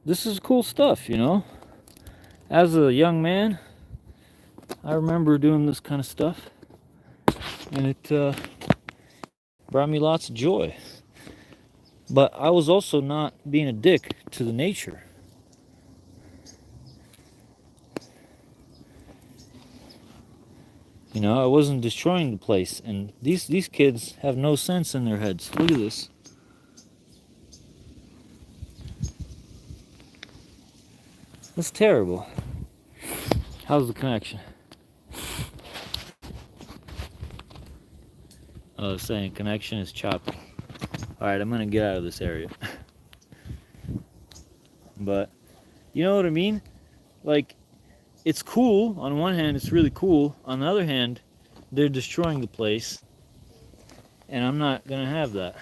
This is cool stuff, As a young man, I remember doing this kind of stuff. And it brought me lots of joy. But I was also not being a dick to the nature. I wasn't destroying the place. And these kids have no sense in their heads. Look at this. That's terrible. How's the connection? I was saying connection is choppy. Alright, I'm gonna get out of this area. But, you know what I mean? Like, it's cool. On one hand, it's really cool. On the other hand, they're destroying the place. And I'm not gonna have that.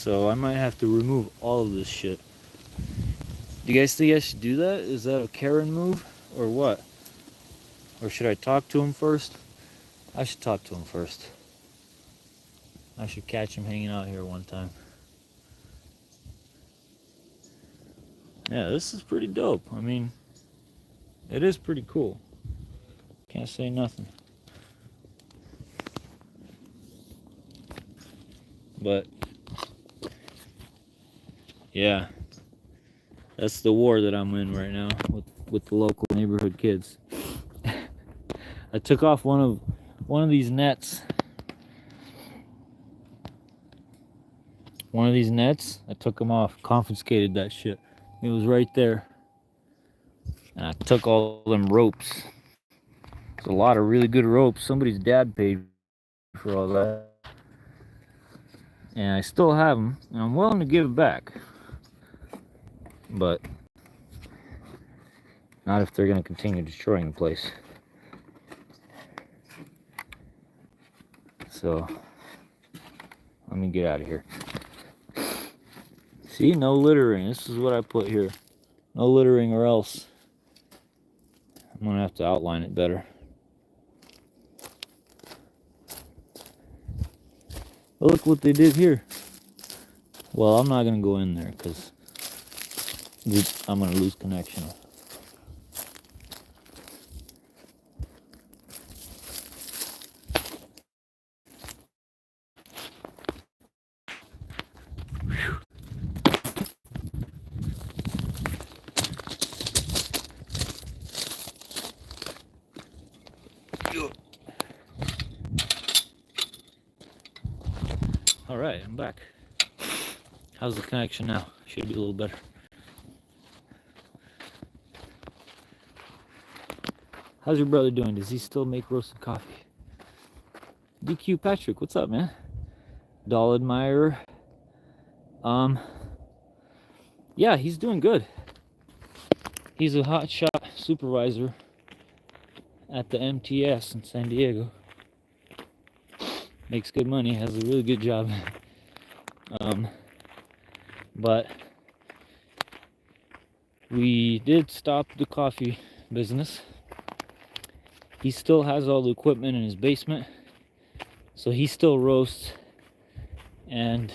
So I might have to remove all of this shit. Do you guys think I should do that? Is that a Karen move or what? Or should I talk to him first? I should talk to him first. I should catch him hanging out here one time. Yeah, this is pretty dope. I mean, it is pretty cool. Can't say nothing. But yeah, that's the war that I'm in right now with the local neighborhood kids. I took off one of these nets. One of these nets, I took them off, confiscated that shit. It was right there. And I took all them ropes. There's a lot of really good ropes. Somebody's dad paid for all that. And I still have them, and I'm willing to give it back. But not if they're going to continue destroying the place. So, let me get out of here. See, no littering. This is what I put here. No littering or else. I'm going to have to outline it better. But look what they did here. Well, I'm not going to go in there because I'm going to lose connection. Alright, I'm back. How's the connection now? Should be a little better. How's your brother doing? Does he still make roasted coffee? DQ Patrick, what's up, man? Doll Admirer. Yeah, he's doing good. He's a hotshot supervisor at the MTS in San Diego. Makes good money, has a really good job. But we did stop the coffee business. He still has all the equipment in his basement, so he still roasts. And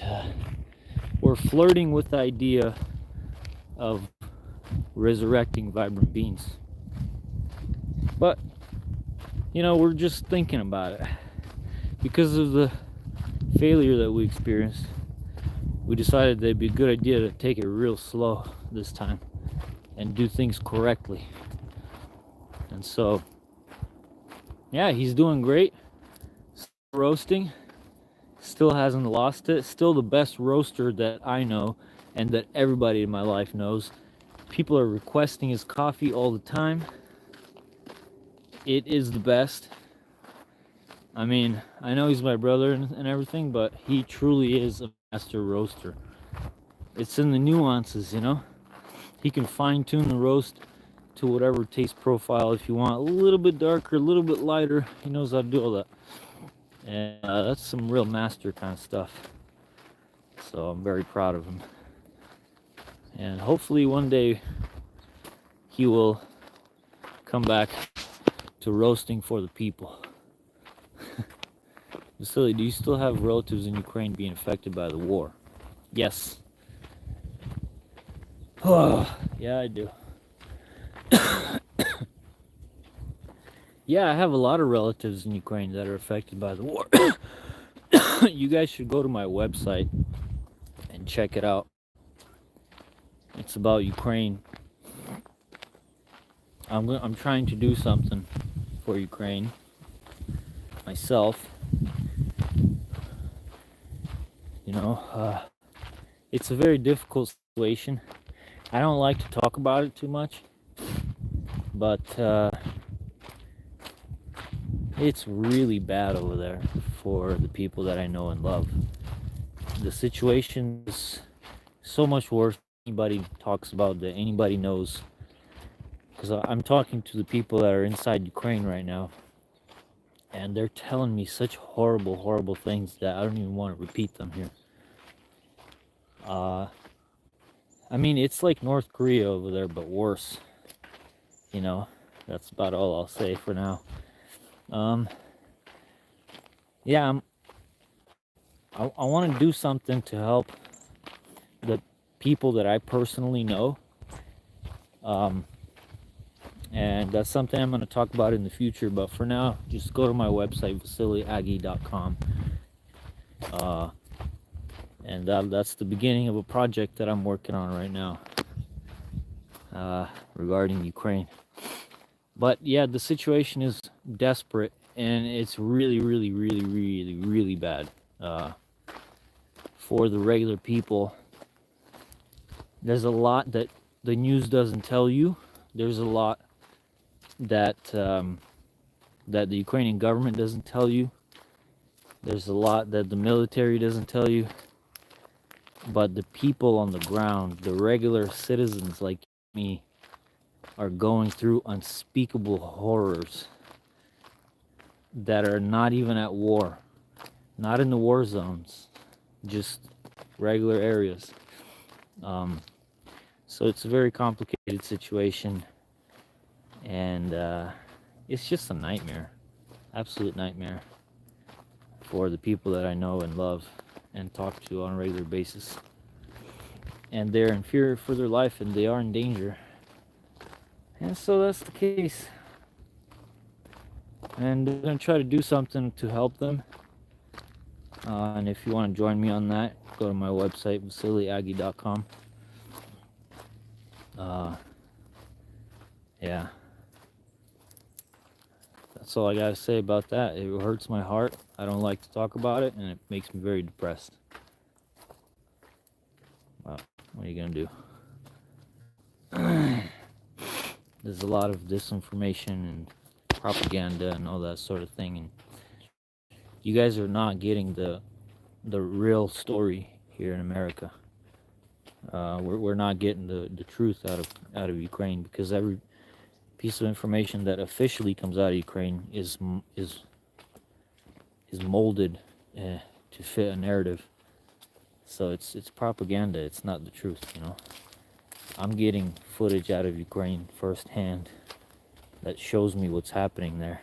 we're flirting with the idea of resurrecting Vibrant Beans. But, you know, we're just thinking about it. Because of the failure that we experienced, we decided that it'd be a good idea to take it real slow this time and do things correctly. And so, yeah, he's doing great. Still roasting. Still hasn't lost it. Still the best roaster that I know and that everybody in my life knows. People are requesting his coffee all the time. It is the best. I mean, I know he's my brother and everything, but he truly is a master roaster. It's in the nuances, you know? He can fine-tune the roast to whatever taste profile. If you want a little bit darker, a little bit lighter, he knows how to do all that. And that's some real master kind of stuff. So I'm very proud of him. And hopefully one day he will come back to roasting for the people. Vasily, do you still have relatives in Ukraine being affected by the war? Yes. Oh, yeah, I do. Yeah, I have a lot of relatives in Ukraine that are affected by the war. You guys should go to my website and check it out. It's about Ukraine. I'm trying to do something for Ukraine myself. You know, it's a very difficult situation. I don't like to talk about it too much, but it's really bad over there for the people that I know and love. The situation is so much worse than anybody talks about, that anybody knows. Because I'm talking to the people that are inside Ukraine right now, and they're telling me such horrible, horrible things that I don't even want to repeat them here. Uh, I mean, it's like North Korea over there, but worse. You know, that's about all I'll say for now. Um, yeah, I want to do something to help the people that I personally know. Um, and that's something I'm going to talk about in the future. But for now, just go to my website, VasiliAgi.com. And that's the beginning of a project that I'm working on right now regarding Ukraine. But yeah, the situation is desperate, and it's really, really, really, really, really bad for the regular people. There's a lot that the news doesn't tell you. There's a lot that that the Ukrainian government doesn't tell you. There's a lot that the military doesn't tell you. But the people on the ground, the regular citizens like me, are going through unspeakable horrors that are not even at war, not in the war zones, just regular areas. So it's a very complicated situation, and it's just a nightmare, absolute nightmare for the people that I know and love and talk to on a regular basis. And they're in fear for their life, and they are in danger. And so that's the case. And I'm going to try to do something to help them. And if you want to join me on that, go to my website, VasiliAgi.com. Yeah. That's all I got to say about that. It hurts my heart. I don't like to talk about it, and it makes me very depressed. Well, what are you going to do? There's a lot of disinformation and propaganda and all that sort of thing, and you guys are not getting the real story here in America. We're not getting the truth out of Ukraine, because every piece of information that officially comes out of Ukraine is molded to fit a narrative. So it's propaganda. It's not the truth, you know. I'm getting footage out of Ukraine firsthand that shows me what's happening there.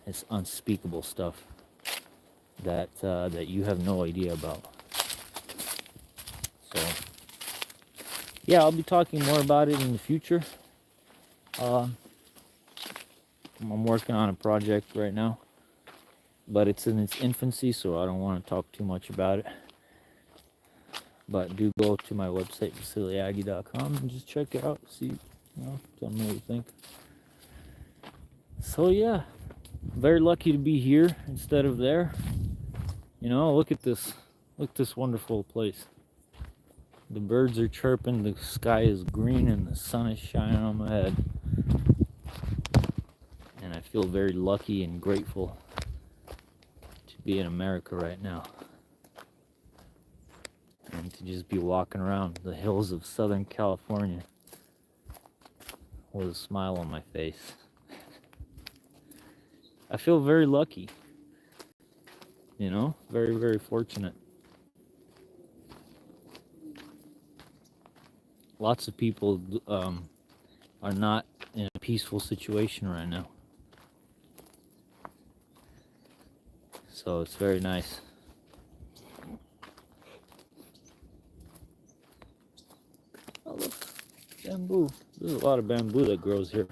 It's unspeakable stuff that you have no idea about. So yeah, I'll be talking more about it in the future. I'm working on a project right now, but it's in its infancy, so I don't want to talk too much about it. But do go to my website, VasiliAgi.com, and just check it out. See, tell me what you think. So yeah, very lucky to be here instead of there. Look at this. Look at this wonderful place. The birds are chirping, the sky is green, and the sun is shining on my head. And I feel very lucky and grateful to be in America right now. And to just be walking around the hills of Southern California with a smile on my face. I feel very lucky. Very, very fortunate. Lots of people are not in a peaceful situation right now. So it's very nice. Oh, look, bamboo. There's a lot of bamboo that grows here.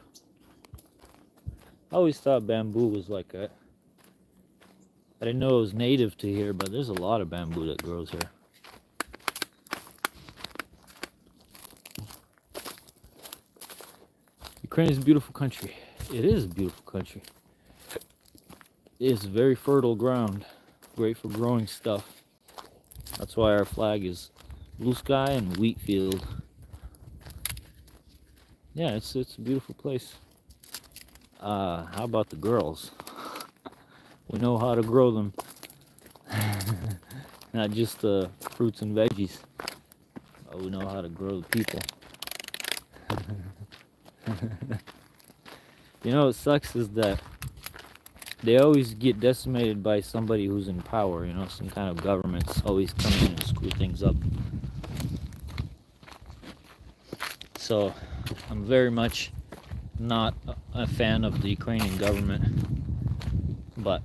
I always thought bamboo was like that. I didn't know it was native to here, but there's a lot of bamboo that grows here. Ukraine is a beautiful country. It is a beautiful country. It's very fertile ground, great for growing stuff. That's why our flag is blue sky and wheat field. Yeah, it's a beautiful place. How about the girls? We know how to grow them. Not just the fruits and veggies. But we know how to grow the people. What sucks is that they always get decimated by somebody who's in power. Some kind of government's always coming in and screw things up. So I'm very much not a fan of the Ukrainian government, but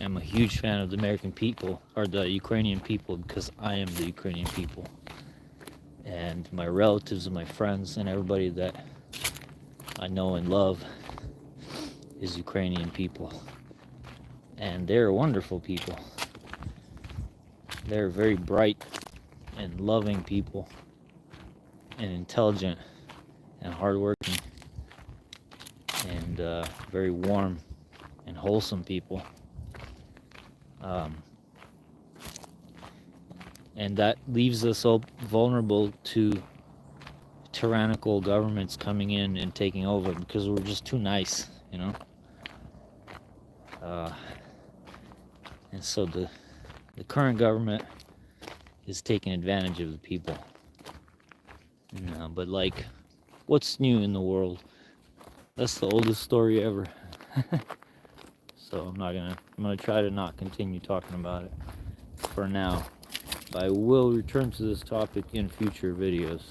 I'm a huge fan of the American people, or the Ukrainian people, because I am the Ukrainian people. And my relatives and my friends and everybody that I know and love is Ukrainian people. And they're wonderful people. They're very bright and loving people, and intelligent and hardworking, and very warm and wholesome people. And that leaves us all vulnerable to tyrannical governments coming in and taking over because we're just too nice, you know. And so the current government is taking advantage of the people. But like, what's new in the world? That's the oldest story ever. So I'm gonna try to not continue talking about it for now. But I will return to this topic in future videos.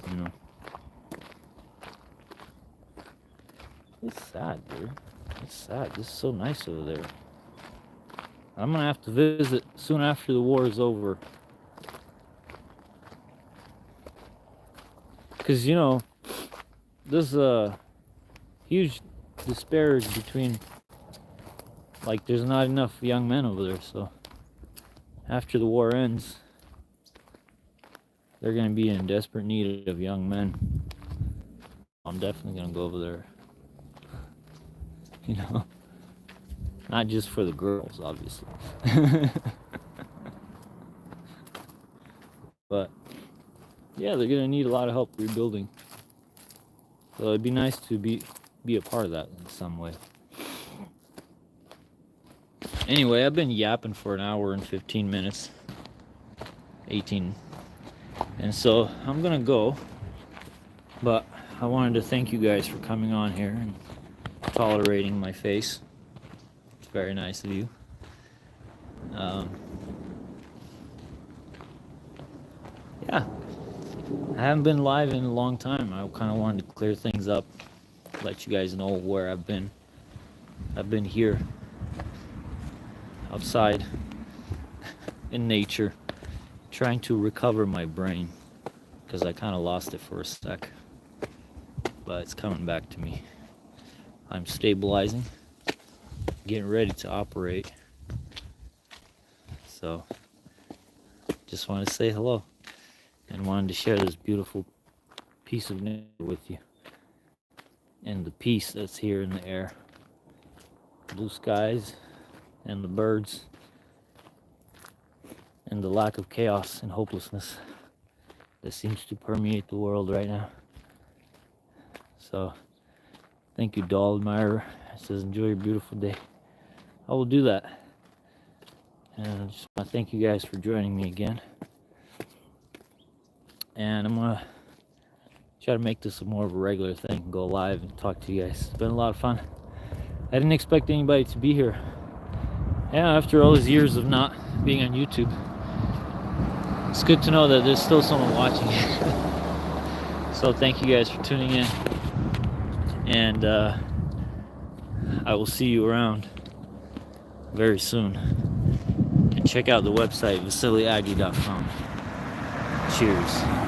You know. It's sad, dude. It's sad. This is so nice over there. I'm gonna have to visit soon after the war is over. Because, you know, there's a huge disparity between, like, there's not enough young men over there, so after the war ends, they're going to be in desperate need of young men. I'm definitely going to go over there, you know, not just for the girls, obviously. But yeah, they're gonna need a lot of help rebuilding. So it'd be nice to be a part of that in some way. Anyway, I've been yapping for an hour and 15 minutes. 18. And so I'm gonna go. But I wanted to thank you guys for coming on here and tolerating my face. It's very nice of you. Yeah. I haven't been live in a long time. I kind of wanted to clear things up, let you guys know where I've been. I've been here, outside, in nature, trying to recover my brain, because I kind of lost it for a sec, but it's coming back to me. I'm stabilizing, getting ready to operate. So, just wanted to say hello. And wanted to share this beautiful piece of nature with you, and the peace that's here in the air, blue skies and the birds, and the lack of chaos and hopelessness that seems to permeate the world right now. So thank you, doll admirer. It says enjoy your beautiful day. I will do that, and I just want to thank you guys for joining me again. And I'm gonna try to make this more of a regular thing, go live and talk to you guys. It's been a lot of fun. I didn't expect anybody to be here. Yeah, after all these years of not being on YouTube, it's good to know that there's still someone watching. So thank you guys for tuning in, and I will see you around very soon. And check out the website, VasiliAgi.com. Cheers.